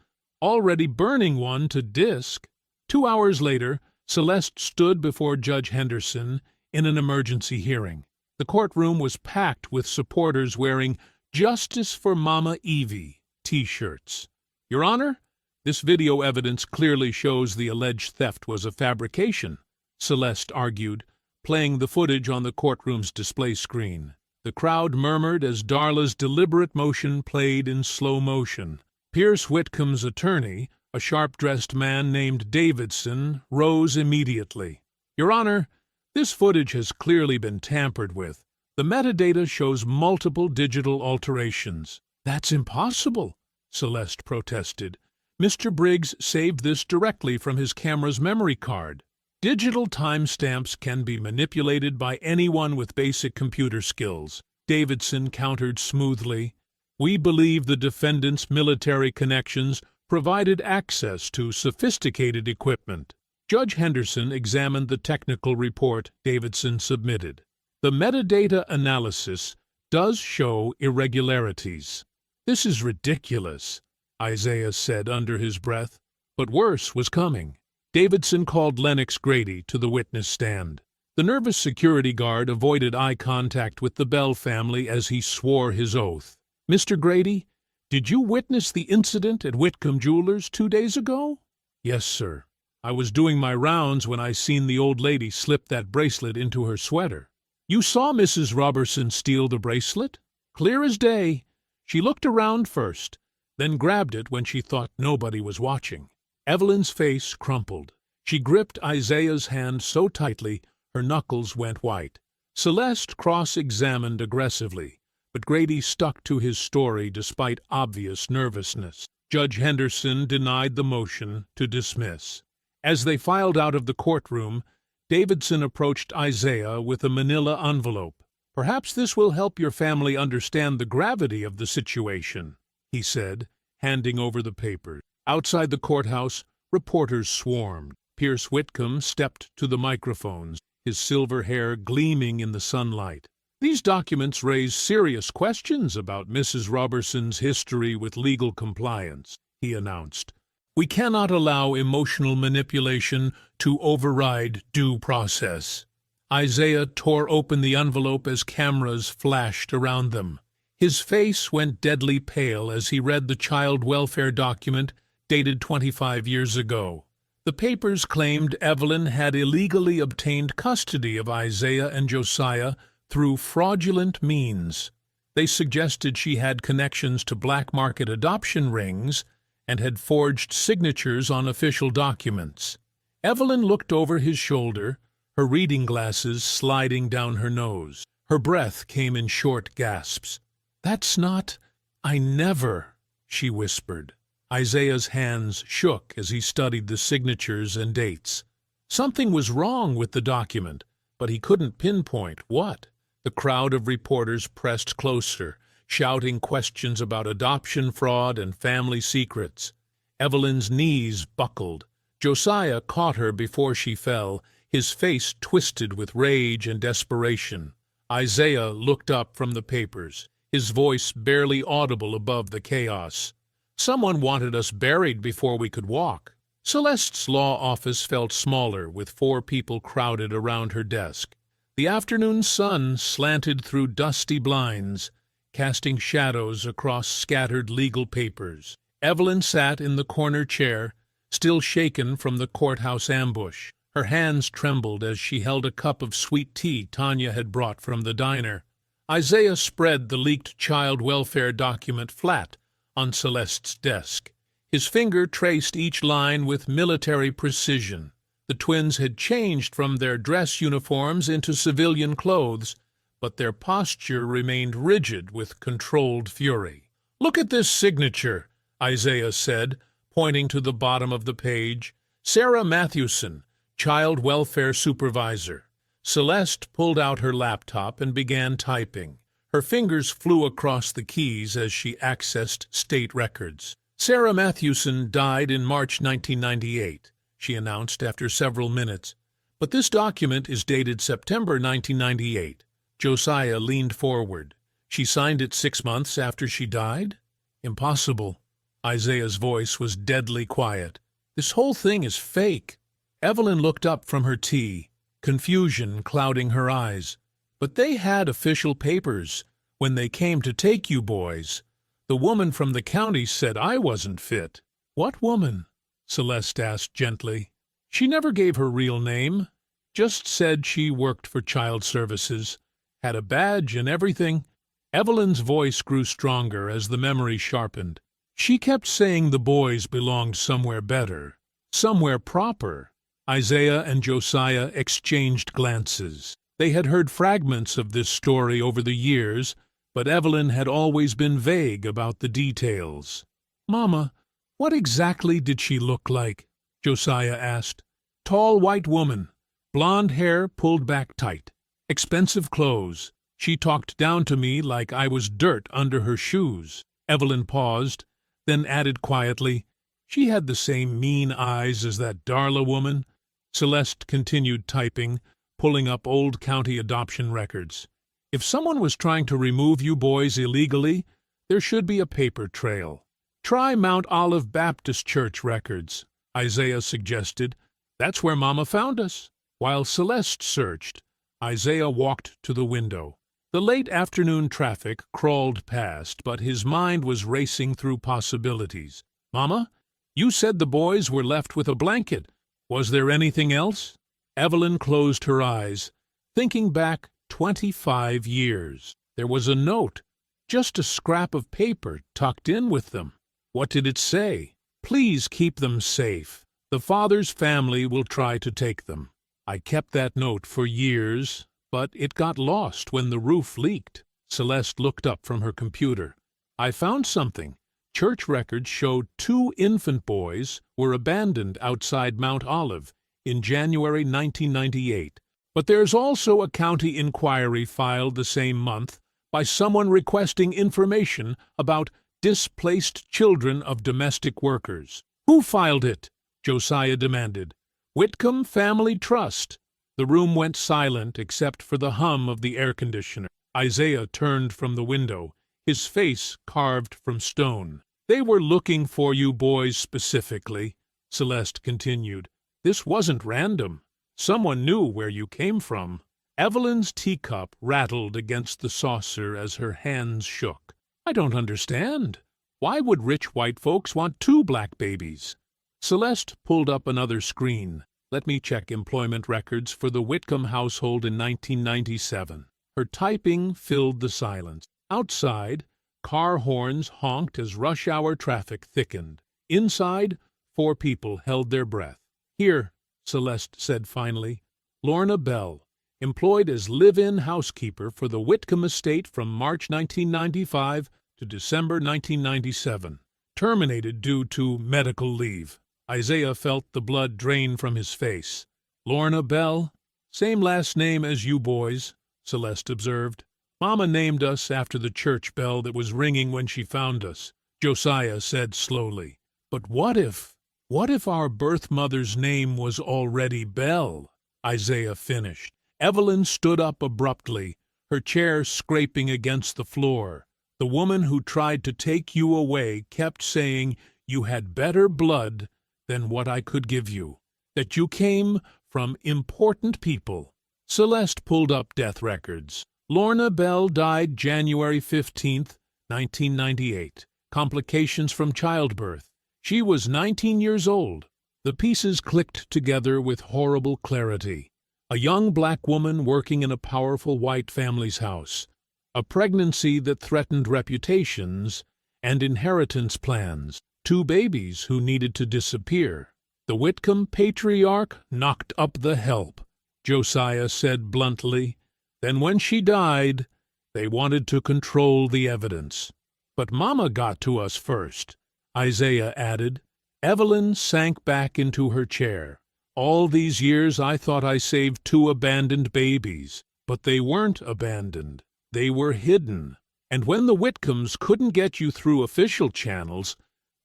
S4: already burning one to disk. 2 hours later, Celeste stood before Judge Henderson in an emergency hearing. The courtroom was packed with supporters wearing "Justice for Mama Evie" T-shirts. "Your Honor, this video evidence clearly shows the alleged theft was a fabrication," Celeste argued, playing the footage on the courtroom's display screen. The crowd murmured as Darla's deliberate motion played in slow motion. Pierce Whitcomb's attorney, a sharp-dressed man named Davidson, rose immediately. "Your Honor, this footage has clearly been tampered with. The metadata shows multiple digital alterations." "That's impossible," Celeste protested. "Mr. Briggs saved this directly from his camera's memory card." "Digital timestamps can be manipulated by anyone with basic computer skills," Davidson countered smoothly. "We believe the defendant's military connections provided access to sophisticated equipment." Judge Henderson examined the technical report Davidson submitted. "The metadata analysis does show irregularities." "This is ridiculous." Isaiah said under his breath. But worse was coming. Davidson called Lennox Grady to the witness stand. The nervous security guard avoided eye contact with the Bell family as he swore his oath. "Mr. Grady, did you witness the incident at Whitcomb Jewelers 2 days ago?" "Yes, sir. I was doing my rounds when I seen the old lady slip that bracelet into her sweater." "You saw Mrs. Robertson steal the bracelet?" "Clear as day. She looked around first, then grabbed it when she thought nobody was watching." Evelyn's face crumpled. She gripped Isaiah's hand so tightly her knuckles went white. Celeste cross-examined aggressively, but Grady stuck to his story despite obvious nervousness. Judge Henderson denied the motion to dismiss. As they filed out of the courtroom, Davidson approached Isaiah with a manila envelope. "Perhaps this will help your family understand the gravity of the situation," he said, handing over the papers. Outside the courthouse, reporters swarmed. Pierce Whitcomb stepped to the microphones, his silver hair gleaming in the sunlight. "These documents raise serious questions about Mrs. Robertson's history with legal compliance," he announced. "We cannot allow emotional manipulation to override due process." Isaiah tore open the envelope as cameras flashed around them. His face went deadly pale as he read the child welfare document dated 25 years ago. The papers claimed Evelyn had illegally obtained custody of Isaiah and Josiah through fraudulent means. They suggested she had connections to black market adoption rings and had forged signatures on official documents. Evelyn looked over his shoulder, her reading glasses sliding down her nose. Her breath came in short gasps. "That's not... I never," she whispered. Isaiah's hands shook as he studied the signatures and dates. Something was wrong with the document, but he couldn't pinpoint what. The crowd of reporters pressed closer, shouting questions about adoption fraud and family secrets. Evelyn's knees buckled. Josiah caught her before she fell, his face twisted with rage and desperation. Isaiah looked up from the papers, his voice barely audible above the chaos. "Someone wanted us buried before we could walk." Celeste's law office felt smaller, with 4 people crowded around her desk. The afternoon sun slanted through dusty blinds, casting shadows across scattered legal papers. Evelyn sat in the corner chair, still shaken from the courthouse ambush. Her hands trembled as she held a cup of sweet tea Tanya had brought from the diner. Isaiah spread the leaked child welfare document flat on Celeste's desk. His finger traced each line with military precision. The twins had changed from their dress uniforms into civilian clothes, but their posture remained rigid with controlled fury. "Look at this signature," Isaiah said, pointing to the bottom of the page. "Sarah Matthewson, Child Welfare Supervisor." Celeste pulled out her laptop and began typing. Her fingers flew across the keys as she accessed state records. "Sarah Matthewson died in March 1998, she announced after several minutes. "But this document is dated September 1998. Josiah leaned forward. "She signed it 6 months after she died?" "Impossible." Isaiah's voice was deadly quiet. "This whole thing is fake." Evelyn looked up from her tea, confusion clouding her eyes. "But they had official papers when they came to take you boys. The woman from the county said I wasn't fit." "What woman?" Celeste asked gently. "She never gave her real name. Just said she worked for Child Services. Had a badge and everything." Evelyn's voice grew stronger as the memory sharpened. "She kept saying the boys belonged somewhere better, somewhere proper." Isaiah and Josiah exchanged glances. They had heard fragments of this story over the years, but Evelyn had always been vague about the details. "Mama, what exactly did she look like?" Josiah asked. "Tall white woman, blonde hair pulled back tight, expensive clothes. She talked down to me like I was dirt under her shoes." Evelyn paused, then added quietly, "She had the same mean eyes as that Darla woman." Celeste continued typing, pulling up old county adoption records. "If someone was trying to remove you boys illegally, there should be a paper trail." Try Mount Olive Baptist Church records, Isaiah suggested. That's where Mama found us. While Celeste searched, Isaiah walked to the window. The late afternoon traffic crawled past, but his mind was racing through possibilities. Mama, you said the boys were left with a blanket. Was there anything else? Evelyn closed her eyes, thinking back 25 years. There was a note, just a scrap of paper tucked in with them. What did it say? Please keep them safe. The father's family will try to take them. I kept that note for years, but it got lost when the roof leaked. Celeste looked up from her computer. I found something. Church records showed 2 infant boys were abandoned outside Mount Olive in January 1998. But there's also a county inquiry filed the same month by someone requesting information about displaced children of domestic workers. Who filed it? Josiah demanded. Whitcomb Family Trust. The room went silent except for the hum of the air conditioner. Isaiah turned from the window, his face carved from stone. They were looking for you boys specifically, Celeste continued. This wasn't random. Someone knew where you came from. Evelyn's teacup rattled against the saucer as her hands shook. I don't understand. Why would rich white folks want 2 black babies? Celeste pulled up another screen. Let me check employment records for the Whitcomb household in 1997. Her typing filled the silence. Outside, car horns honked as rush-hour traffic thickened. Inside, 4 people held their breath. Here, Celeste said finally, Lorna Bell, employed as live-in housekeeper for the Whitcomb estate from March 1995 to December 1997. Terminated due to medical leave. Isaiah felt the blood drain from his face. Lorna Bell? Same last name as you boys, Celeste observed. Mama named us after the church bell that was ringing when she found us, Josiah said slowly. But what if our birth mother's name was already Bell? Isaiah finished. Evelyn stood up abruptly, her chair scraping against the floor. The woman who tried to take you away kept saying you had better blood than what I could give you, that you came from important people. Celeste pulled up death records. Lorna Bell died January 15th, 1998. Complications from childbirth. She was 19 years old. The pieces clicked together with horrible clarity. A young black woman working in a powerful white family's house. A pregnancy that threatened reputations and inheritance plans. 2 babies who needed to disappear. The Whitcomb patriarch knocked up the help, Josiah said bluntly. Then when she died, they wanted to control the evidence. But Mama got to us first, Isaiah added. Evelyn sank back into her chair. All these years I thought I saved 2 abandoned babies, but they weren't abandoned. They were hidden. And when the Whitcombs couldn't get you through official channels,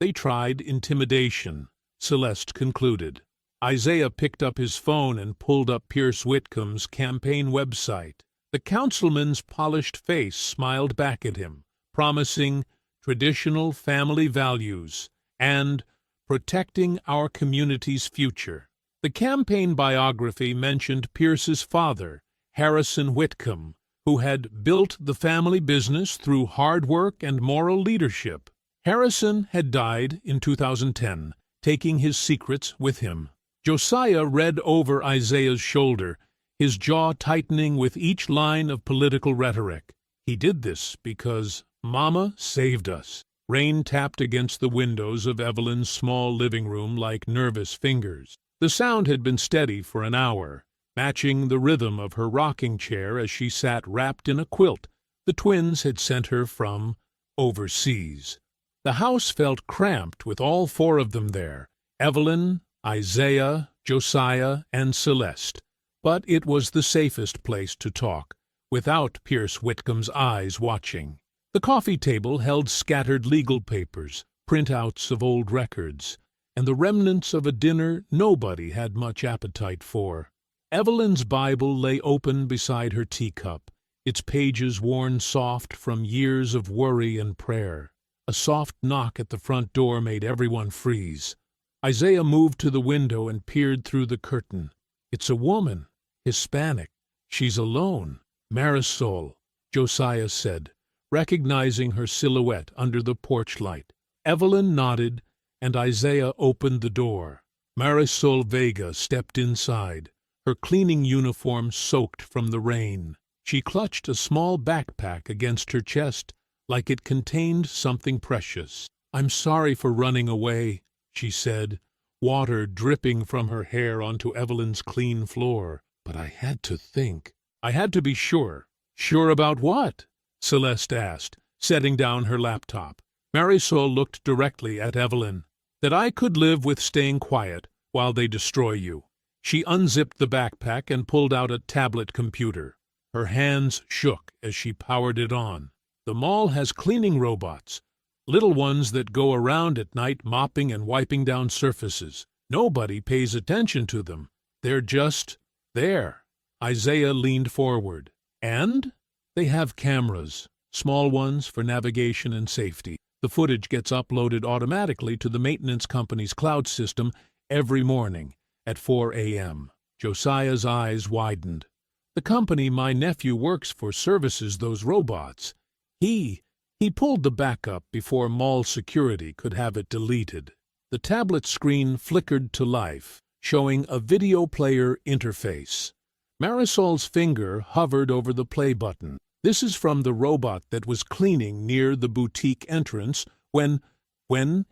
S4: they tried intimidation, Celeste concluded. Isaiah picked up his phone and pulled up Pierce Whitcomb's campaign website. The councilman's polished face smiled back at him, promising traditional family values and protecting our community's future. The campaign biography mentioned Pierce's father, Harrison Whitcomb, who had built the family business through hard work and moral leadership. Harrison had died in 2010, taking his secrets with him. Josiah read over Isaiah's shoulder, his jaw tightening with each line of political rhetoric. He did this because Mama saved us. Rain tapped against the windows of Evelyn's small living room like nervous fingers. The sound had been steady for an hour, matching the rhythm of her rocking chair as she sat wrapped in a quilt the twins had sent her from overseas. The house felt cramped with all 4 of them there, Evelyn, Isaiah, Josiah, and Celeste. But it was the safest place to talk, without Pierce Whitcomb's eyes watching. The coffee table held scattered legal papers, printouts of old records, and the remnants of a dinner nobody had much appetite for. Evelyn's Bible lay open beside her teacup, its pages worn soft from years of worry and prayer. A soft knock at the front door made everyone freeze. Isaiah moved to the window and peered through the curtain. It's a woman, Hispanic. She's alone. Marisol, Josiah said, recognizing her silhouette under the porch light. Evelyn nodded, and Isaiah opened the door. Marisol Vega stepped inside, her cleaning uniform soaked from the rain. She clutched a small backpack against her chest like it contained something precious. "I'm sorry for running away," she said, water dripping from her hair onto Evelyn's clean floor. "But I had to think. I had to be sure." "Sure about what?" Celeste asked, setting down her laptop. Marisol looked directly at Evelyn. "That I could live with staying quiet while they destroy you." She unzipped the backpack and pulled out a tablet computer. Her hands shook as she powered it on. "The mall has cleaning robots, little ones that go around at night mopping and wiping down surfaces. Nobody pays attention to them. They're just there." Isaiah leaned forward. "And? They have cameras, small ones for navigation and safety. The footage gets uploaded automatically to the maintenance company's cloud system every morning at 4 a.m. Josiah's eyes widened. "The company my nephew works for services those robots. He pulled the backup before mall security could have it deleted." The tablet screen flickered to life, showing a video player interface. Marisol's finger hovered over the play button. "This is from the robot that was cleaning near the boutique entrance when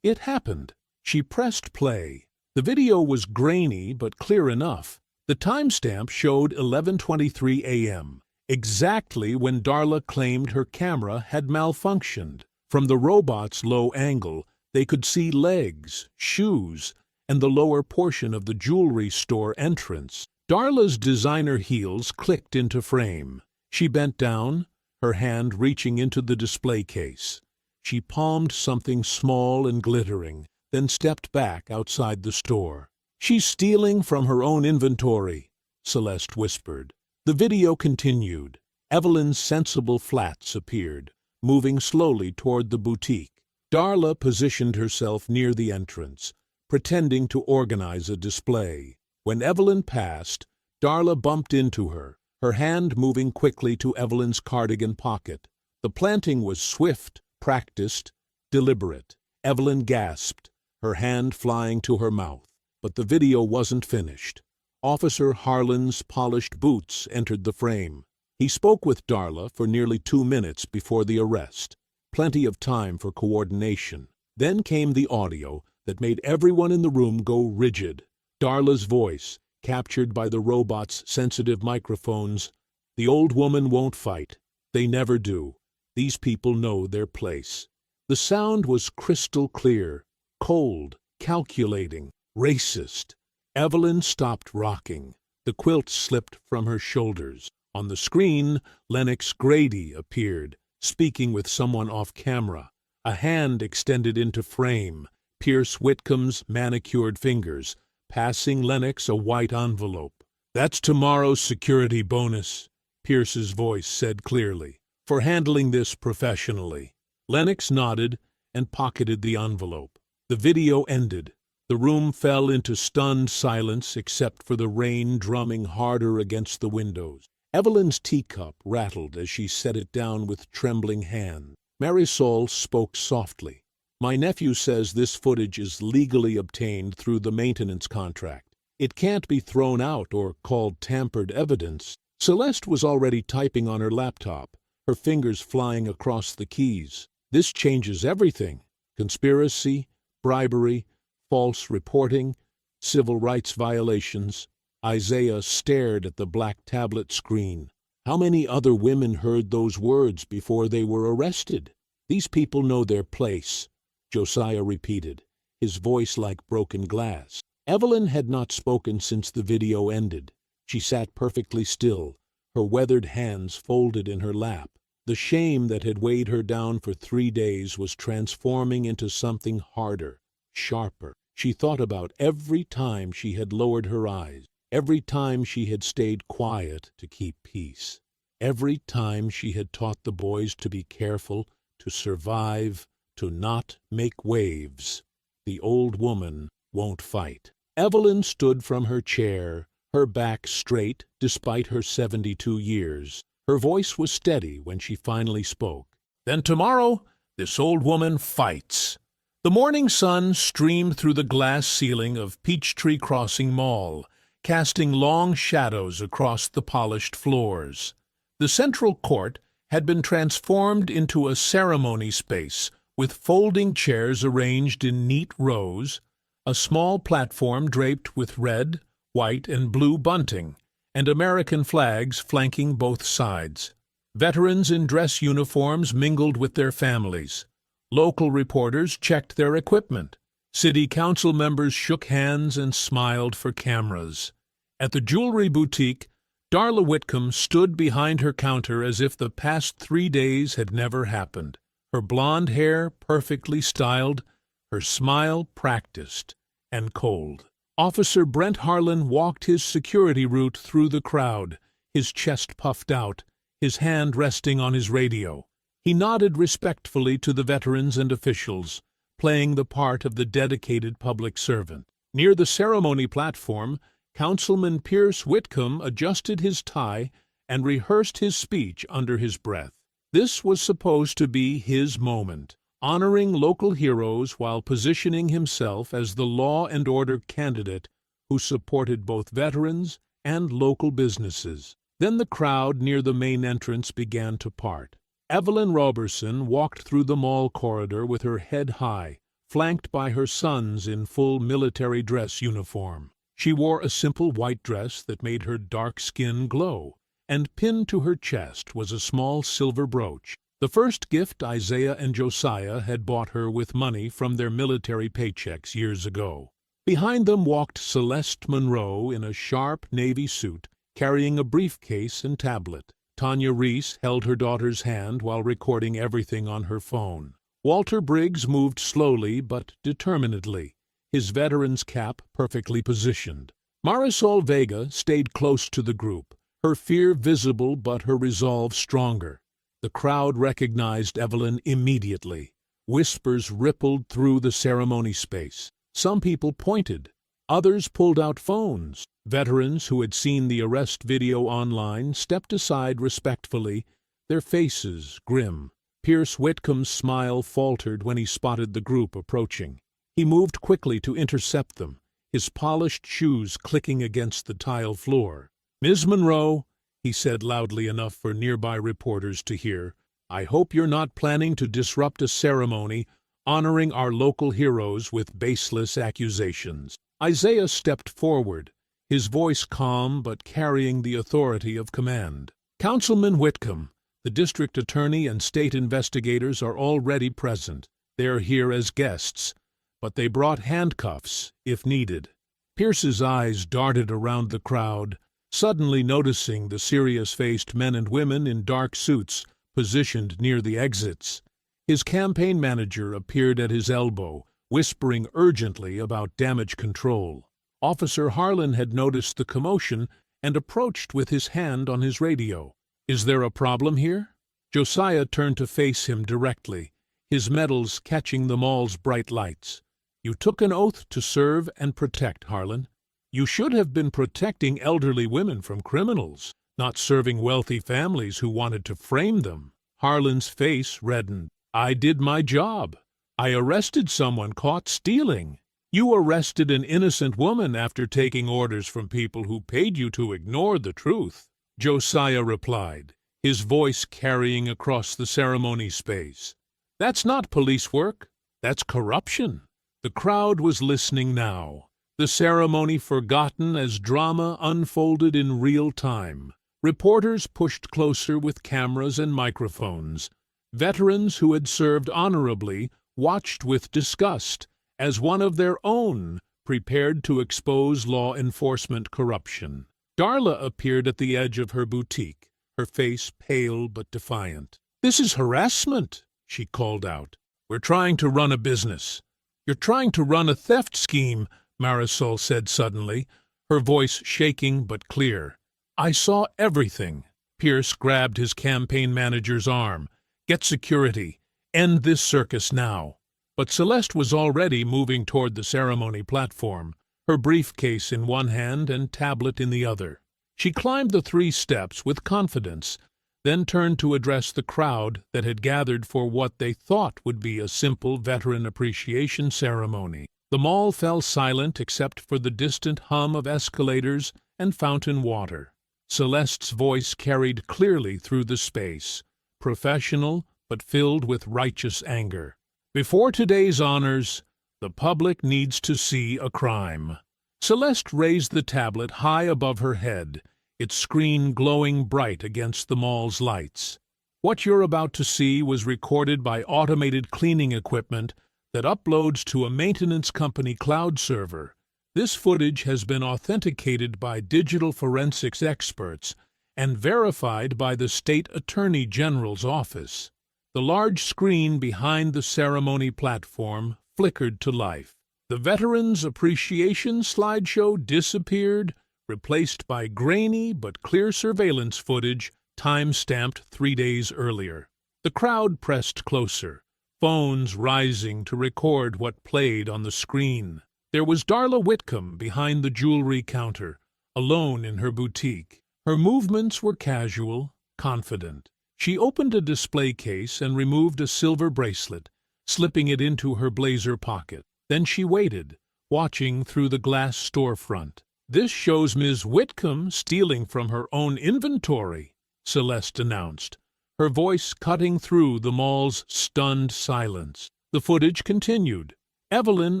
S4: it happened." She pressed play. The video was grainy but clear enough. The timestamp showed 11:23 a.m., exactly when Darla claimed her camera had malfunctioned. From the robot's low angle, they could see legs, shoes, and the lower portion of the jewelry store entrance. Darla's designer heels clicked into frame. She bent down, her hand reaching into the display case. She palmed something small and glittering, then stepped back outside the store. "She's stealing from her own inventory," Celeste whispered. The video continued. Evelyn's sensible flats appeared, moving slowly toward the boutique. Darla positioned herself near the entrance, pretending to organize a display. When Evelyn passed, Darla bumped into her, her hand moving quickly to Evelyn's cardigan pocket. The planting was swift, practiced, deliberate. Evelyn gasped, her hand flying to her mouth. But the video wasn't finished. Officer Harlan's polished boots entered the frame. He spoke with Darla for nearly 2 minutes before the arrest. Plenty of time for coordination. Then came the audio that made everyone in the room go rigid. Darla's voice, captured by the robot's sensitive microphones. "The old woman won't fight. They never do. These people know their place." The sound was crystal clear, cold, calculating, racist. Evelyn stopped rocking. The quilt slipped from her shoulders. On the screen, Lennox Grady appeared, speaking with someone off camera. A hand extended into frame, Pierce Whitcomb's manicured fingers, passing Lennox a white envelope. "That's tomorrow's security bonus," Pierce's voice said clearly, "for handling this professionally." Lennox nodded and pocketed the envelope. The video ended. The room fell into stunned silence except for the rain drumming harder against the windows. Evelyn's teacup rattled as she set it down with trembling hands. Marisol spoke softly. "My nephew says this footage is legally obtained through the maintenance contract. It can't be thrown out or called tampered evidence." Celeste was already typing on her laptop, her fingers flying across the keys. "This changes everything. Conspiracy, bribery, false reporting, civil rights violations." Isaiah stared at the black tablet screen. How many other women heard those words before they were arrested? "These people know their place," Josiah repeated, his voice like broken glass. Evelyn had not spoken since the video ended. She sat perfectly still, her weathered hands folded in her lap. The shame that had weighed her down for 3 days was transforming into something harder, sharper. She thought about every time she had lowered her eyes, every time she had stayed quiet to keep peace, every time she had taught the boys to be careful, to survive, to not make waves. The old woman won't fight. Evelyn stood from her chair, her back straight despite her 72 years. Her voice was steady when she finally spoke. Then tomorrow, this old woman fights. The morning sun streamed through the glass ceiling of Peachtree Crossing Mall, casting long shadows across the polished floors. The central court had been transformed into a ceremony space with folding chairs arranged in neat rows, a small platform draped with red, white, and blue bunting, and American flags flanking both sides. Veterans in dress uniforms mingled with their families. Local reporters checked their equipment. City council members shook hands and smiled for cameras. At the jewelry boutique, Darla Whitcomb stood behind her counter as if the past 3 days had never happened. Her blonde hair perfectly styled, her smile practiced and cold. Officer Brent Harlan walked his security route through the crowd, his chest puffed out, his hand resting on his radio. He nodded respectfully to the veterans and officials, playing the part of the dedicated public servant. Near the ceremony platform, Councilman Pierce Whitcomb adjusted his tie and rehearsed his speech under his breath. This was supposed to be his moment, honoring local heroes while positioning himself as the law and order candidate who supported both veterans and local businesses. Then the crowd near the main entrance began to part. Evelyn Roberson walked through the mall corridor with her head high, flanked by her sons in full military dress uniform. She wore a simple white dress that made her dark skin glow, and pinned to her chest was a small silver brooch, the first gift Isaiah and Josiah had bought her with money from their military paychecks years ago. Behind them walked Celeste Monroe in a sharp navy suit, carrying a briefcase and tablet. Tanya Reese held her daughter's hand while recording everything on her phone. Walter Briggs moved slowly but determinedly, his veteran's cap perfectly positioned. Marisol Vega stayed close to the group, her fear visible but her resolve stronger. The crowd recognized Evelyn immediately. Whispers rippled through the ceremony space. Some people pointed. Others pulled out phones. Veterans who had seen the arrest video online stepped aside respectfully, their faces grim. Pierce Whitcomb's smile faltered when he spotted the group approaching. He moved quickly to intercept them, his polished shoes clicking against the tile floor. "Ms. Monroe," he said loudly enough for nearby reporters to hear, "I hope you're not planning to disrupt a ceremony honoring our local heroes with baseless accusations." Isaiah stepped forward, his voice calm but carrying the authority of command. "Councilman Whitcomb, the district attorney and state investigators are already present. They're here as guests, but they brought handcuffs if needed." Pierce's eyes darted around the crowd, suddenly noticing the serious-faced men and women in dark suits positioned near the exits. His campaign manager appeared at his elbow, whispering urgently about damage control. Officer Harlan had noticed the commotion and approached with his hand on his radio. "Is there a problem here?" Josiah turned to face him directly, his medals catching the mall's bright lights. "You took an oath to serve and protect, Harlan. You should have been protecting elderly women from criminals, not serving wealthy families who wanted to frame them." Harlan's face reddened. "I did my job. I arrested someone caught stealing. You arrested an innocent woman after taking orders from people who paid you to ignore the truth," Josiah replied, his voice carrying across the ceremony space. "That's not police work. That's corruption." The crowd was listening now, the ceremony forgotten as drama unfolded in real time. Reporters pushed closer with cameras and microphones. Veterans who had served honorably watched with disgust as one of their own prepared to expose law enforcement corruption. Darla appeared at the edge of her boutique, her face pale but defiant. "This is harassment," she called out. "We're trying to run a business." "You're trying to run a theft scheme," Marisol said suddenly, her voice shaking but clear. "I saw everything." Pierce grabbed his campaign manager's arm. "Get security. End this circus now. But Celeste was already moving toward the ceremony platform, her briefcase in one hand and tablet in the other. She climbed the 3 steps with confidence, then turned to address the crowd that had gathered for what they thought would be a simple veteran appreciation ceremony. The mall fell silent except for the distant hum of escalators and fountain water. Celeste's voice carried clearly through the space, professional but filled with righteous anger. Before today's honors, the public needs to see a crime. Celeste raised the tablet high above her head, its screen glowing bright against the mall's lights. What you're about to see was recorded by automated cleaning equipment that uploads to a maintenance company cloud server. This footage has been authenticated by digital forensics experts and verified by the State Attorney General's office. The large screen behind the ceremony platform flickered to life. The Veterans Appreciation slideshow disappeared, replaced by grainy but clear surveillance footage time-stamped 3 days earlier. The crowd pressed closer, phones rising to record what played on the screen. There was Darla Whitcomb behind the jewelry counter, alone in her boutique. Her movements were casual, confident. She opened a display case and removed a silver bracelet, slipping it into her blazer pocket. Then she waited, watching through the glass storefront. "This shows Ms. Whitcomb stealing from her own inventory," Celeste announced, her voice cutting through the mall's stunned silence. The footage continued. Evelyn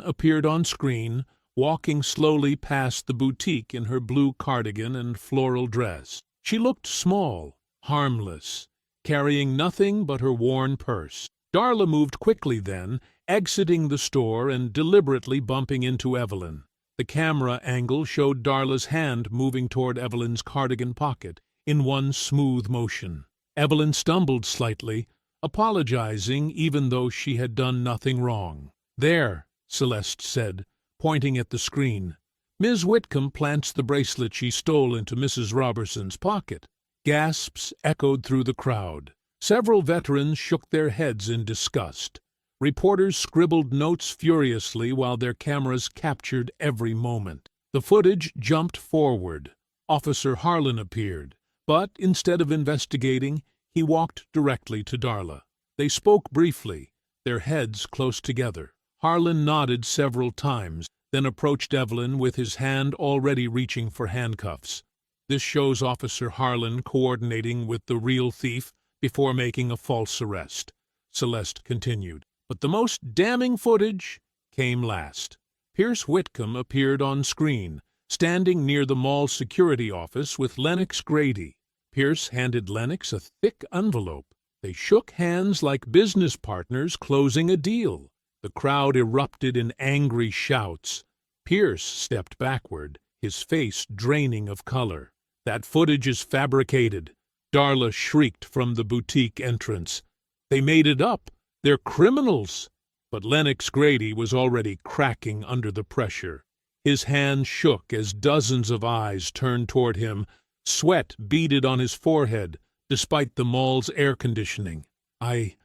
S4: appeared on screen, walking slowly past the boutique in her blue cardigan and floral dress. She looked small, harmless, carrying nothing but her worn purse. Darla moved quickly then, exiting the store and deliberately bumping into Evelyn. The camera angle showed Darla's hand moving toward Evelyn's cardigan pocket in one smooth motion. Evelyn stumbled slightly, apologizing even though she had done nothing wrong. "There," Celeste said, pointing at the screen. "Ms. Whitcomb plants the bracelet she stole into Mrs. Robertson's pocket." Gasps echoed through the crowd. Several veterans shook their heads in disgust. Reporters scribbled notes furiously while their cameras captured every moment. The footage jumped forward. Officer Harlan appeared, but instead of investigating, he walked directly to Darla. They spoke briefly, their heads close together. Harlan nodded several times, then approached Evelyn with his hand already reaching for handcuffs. This shows Officer Harlan coordinating with the real thief before making a false arrest, Celeste continued. But the most damning footage came last. Pierce Whitcomb appeared on screen, standing near the mall security office with Lennox Grady. Pierce handed Lennox a thick envelope. They shook hands like business partners closing a deal. The crowd erupted in angry shouts. Pierce stepped backward, his face draining of color. "That footage is fabricated," Darla shrieked from the boutique entrance. "They made it up. They're criminals." But Lennox Grady was already cracking under the pressure. His hand shook as dozens of eyes turned toward him. Sweat beaded on his forehead, despite the mall's air conditioning. I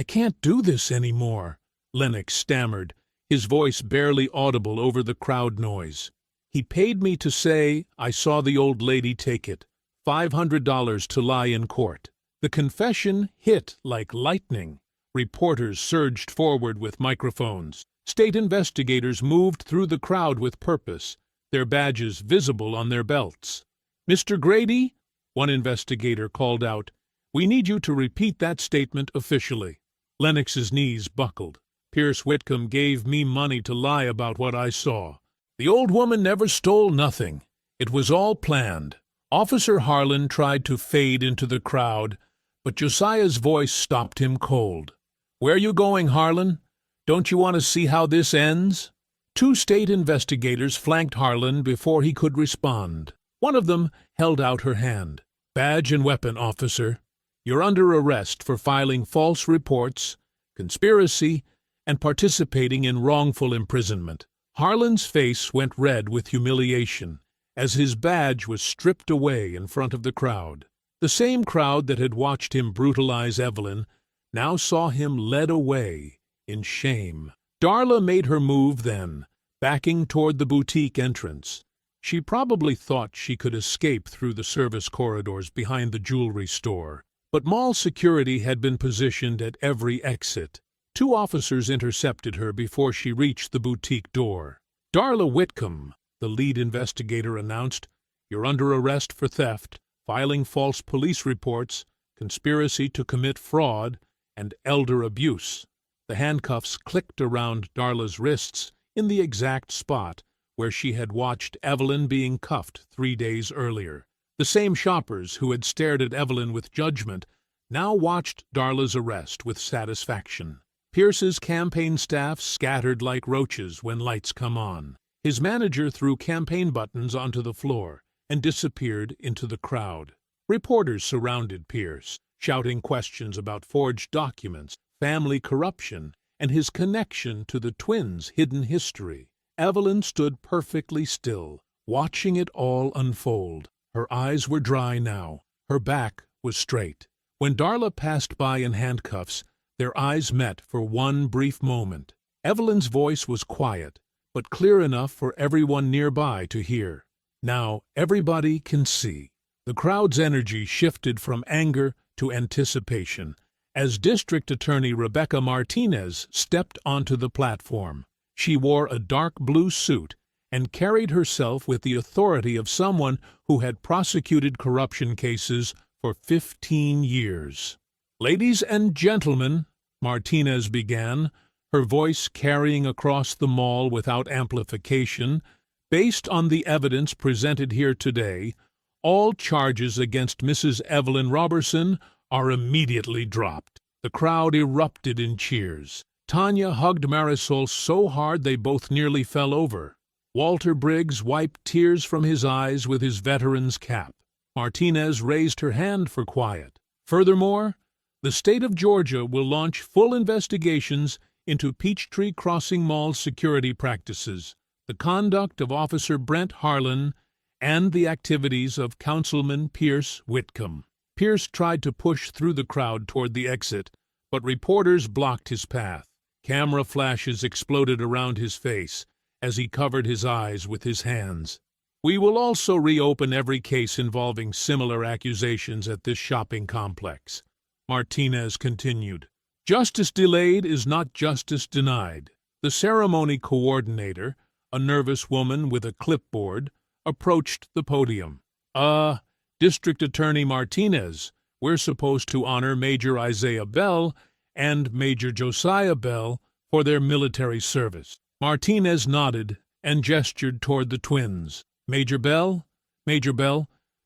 S4: can't do this anymore," Lennox stammered, his voice barely audible over the crowd noise. "He paid me to say I saw the old lady take it. $500 to lie in court." The confession hit like lightning. Reporters surged forward with microphones. State investigators moved through the crowd with purpose, their badges visible on their belts. "Mr. Grady," one investigator called out, "we need you to repeat that statement officially." Lennox's knees buckled. "Pierce Whitcomb gave me money to lie about what I saw. The old woman never stole nothing. It was all planned." Officer Harlan tried to fade into the crowd, but Josiah's voice stopped him cold. "Where you going, Harlan? Don't you want to see how this ends?" 2 state investigators flanked Harlan before he could respond. One of them held out her hand. "Badge and weapon, officer. You're under arrest for filing false reports, conspiracy, and participating in wrongful imprisonment." Harlan's face went red with humiliation as his badge was stripped away in front of the crowd. The same crowd that had watched him brutalize Evelyn now saw him led away in shame. Darla made her move then, backing toward the boutique entrance. She probably thought she could escape through the service corridors behind the jewelry store, but mall security had been positioned at every exit. 2 officers intercepted her before she reached the boutique door. "Darla Whitcomb," the lead investigator announced, "you're under arrest for theft, filing false police reports, conspiracy to commit fraud, and elder abuse." The handcuffs clicked around Darla's wrists in the exact spot where she had watched Evelyn being cuffed 3 days earlier. The same shoppers who had stared at Evelyn with judgment now watched Darla's arrest with satisfaction. Pierce's campaign staff scattered like roaches when lights come on. His manager threw campaign buttons onto the floor and disappeared into the crowd. Reporters surrounded Pierce, shouting questions about forged documents, family corruption, and his connection to the twins' hidden history. Evelyn stood perfectly still, watching it all unfold. Her eyes were dry now. Her back was straight. When Darla passed by in handcuffs, their eyes met for one brief moment. Evelyn's voice was quiet, but clear enough for everyone nearby to hear. "Now everybody can see." The crowd's energy shifted from anger to anticipation as District Attorney Rebecca Martinez stepped onto the platform. She wore a dark blue suit and carried herself with the authority of someone who had prosecuted corruption cases for 15 years. "Ladies and gentlemen," Martinez began, her voice carrying across the mall without amplification, "based on the evidence presented here today, all charges against Mrs. Evelyn Robertson are immediately dropped." The crowd erupted in cheers. Tanya hugged Marisol so hard they both nearly fell over. Walter Briggs wiped tears from his eyes with his veteran's cap. Martinez raised her hand for quiet. "Furthermore, the state of Georgia will launch full investigations into Peachtree Crossing Mall's security practices, the conduct of Officer Brent Harlan, and the activities of Councilman Pierce Whitcomb." Pierce tried to push through the crowd toward the exit, but reporters blocked his path. Camera flashes exploded around his face as he covered his eyes with his hands. "We will also reopen every case involving similar accusations at this shopping complex," Martinez continued. "Justice delayed is not justice denied." The ceremony coordinator, a nervous woman with a clipboard, approached the podium. District Attorney Martinez, we're supposed to honor Major Isaiah Bell and Major Josiah Bell for their military service." Martinez nodded and gestured toward the twins. Major Bell,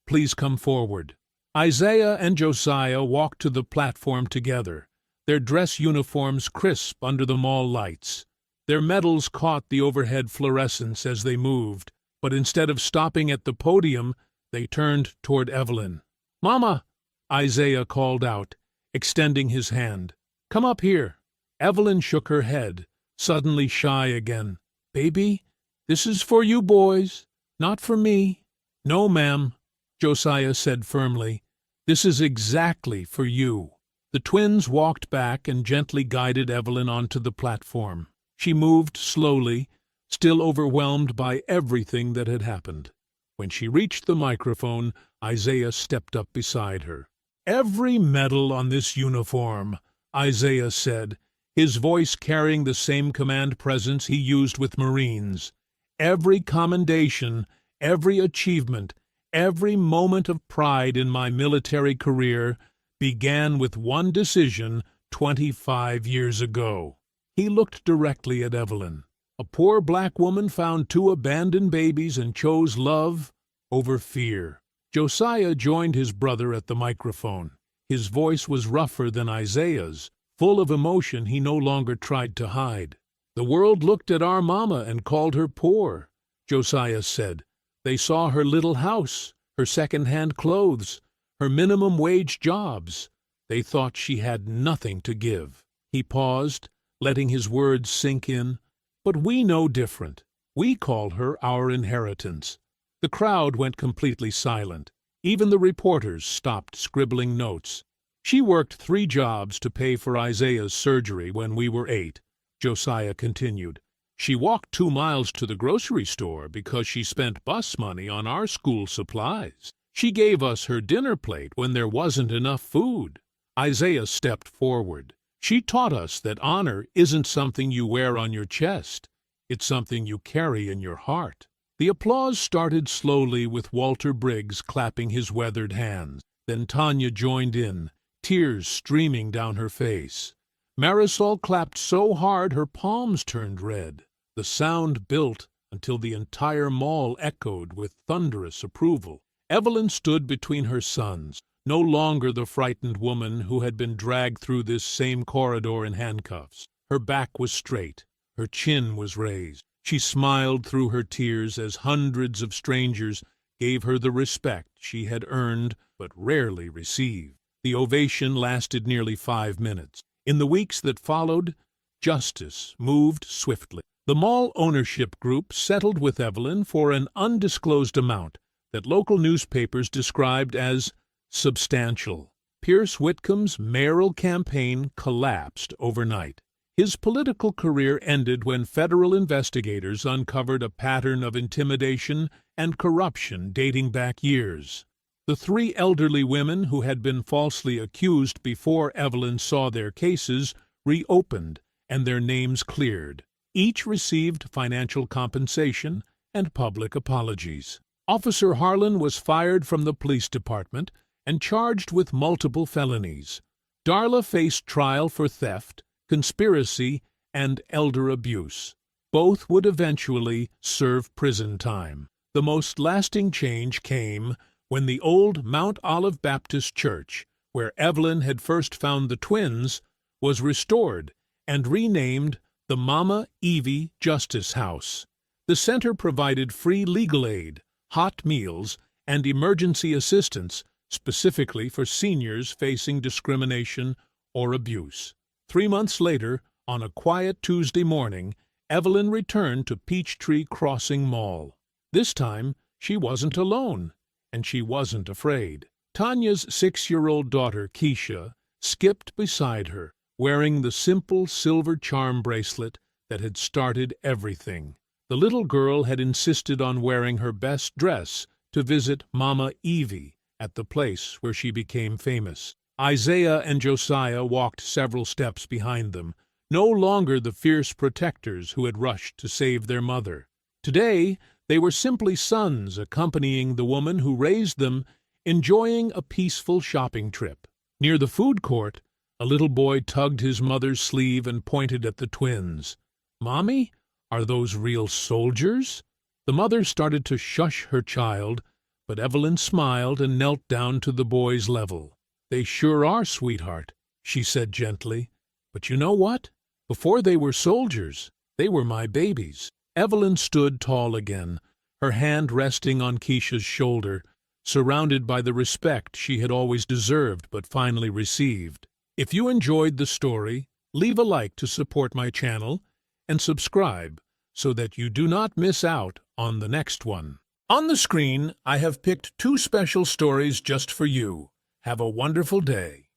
S4: please come forward." Isaiah and Josiah walked to the platform together, their dress uniforms crisp under the mall lights. Their medals caught the overhead fluorescence as they moved, but instead of stopping at the podium, they turned toward Evelyn. "Mama!" Isaiah called out, extending his hand. "Come up here." Evelyn shook her head, suddenly shy again. "Baby, this is for you boys, not for me." "No, ma'am," Josiah said firmly. "This is exactly for you." The twins walked back and gently guided Evelyn onto the platform. She moved slowly, still overwhelmed by everything that had happened. When she reached the microphone, Isaiah stepped up beside her. "Every medal on this uniform," Isaiah said, his voice carrying the same command presence he used with Marines. "Every commendation, every achievement, every moment of pride in my military career began with one decision 25 years ago." He looked directly at Evelyn. A poor black woman found 2 abandoned babies and chose love over fear. Josiah joined his brother at the microphone. His voice was rougher than Isaiah's, full of emotion he no longer tried to hide. "The world looked at our mama and called her poor," Josiah said. "They saw her little house, her second-hand clothes, her minimum-wage jobs. They thought she had nothing to give." He paused, letting his words sink in. "But we know different. We call her our inheritance." The crowd went completely silent. Even the reporters stopped scribbling notes. She worked 3 jobs to pay for Isaiah's surgery when we were 8, Josiah continued. She walked 2 miles to the grocery store because she spent bus money on our school supplies. She gave us her dinner plate when there wasn't enough food. Isaiah stepped forward. She taught us that honor isn't something you wear on your chest. It's something you carry in your heart. The applause started slowly with Walter Briggs clapping his weathered hands. Then Tanya joined in, tears streaming down her face. Marisol clapped so hard her palms turned red. The sound built until the entire mall echoed with thunderous approval. Evelyn stood between her sons, no longer the frightened woman who had been dragged through this same corridor in handcuffs. Her back was straight, her chin was raised. She smiled through her tears as hundreds of strangers gave her the respect she had earned but rarely received. The ovation lasted nearly 5 minutes. In the weeks that followed, justice moved swiftly. The mall ownership group settled with Evelyn for an undisclosed amount that local newspapers described as substantial. Pierce Whitcomb's mayoral campaign collapsed overnight. His political career ended when federal investigators uncovered a pattern of intimidation and corruption dating back years. The 3 elderly women who had been falsely accused before Evelyn saw their cases reopened and their names cleared. Each received financial compensation and public apologies. Officer Harlan was fired from the police department and charged with multiple felonies. Darla faced trial for theft, conspiracy, and elder abuse. Both would eventually serve prison time. The most lasting change came when the old Mount Olive Baptist Church, where Evelyn had first found the twins, was restored and renamed the Mama Evie Justice House. The center provided free legal aid, hot meals, and emergency assistance specifically for seniors facing discrimination or abuse. 3 months later, on a quiet Tuesday morning, Evelyn returned to Peachtree Crossing Mall. This time, she wasn't alone, and she wasn't afraid. Tanya's 6-year-old daughter, Keisha, skipped beside her, wearing the simple silver charm bracelet that had started everything. The little girl had insisted on wearing her best dress to visit Mama Evie at the place where she became famous. Isaiah and Josiah walked several steps behind them, no longer the fierce protectors who had rushed to save their mother. Today, they were simply sons accompanying the woman who raised them, enjoying a peaceful shopping trip. Near the food court, a little boy tugged his mother's sleeve and pointed at the twins. "Mommy, are those real soldiers?" The mother started to shush her child, but Evelyn smiled and knelt down to the boy's level. "They sure are, sweetheart," she said gently. "But you know what? Before they were soldiers, they were my babies." Evelyn stood tall again, her hand resting on Keisha's shoulder, surrounded by the respect she had always deserved but finally received. If you enjoyed the story, leave a like to support my channel and subscribe so that you do not miss out on the next one. On the screen, I have picked 2 special stories just for you. Have a wonderful day.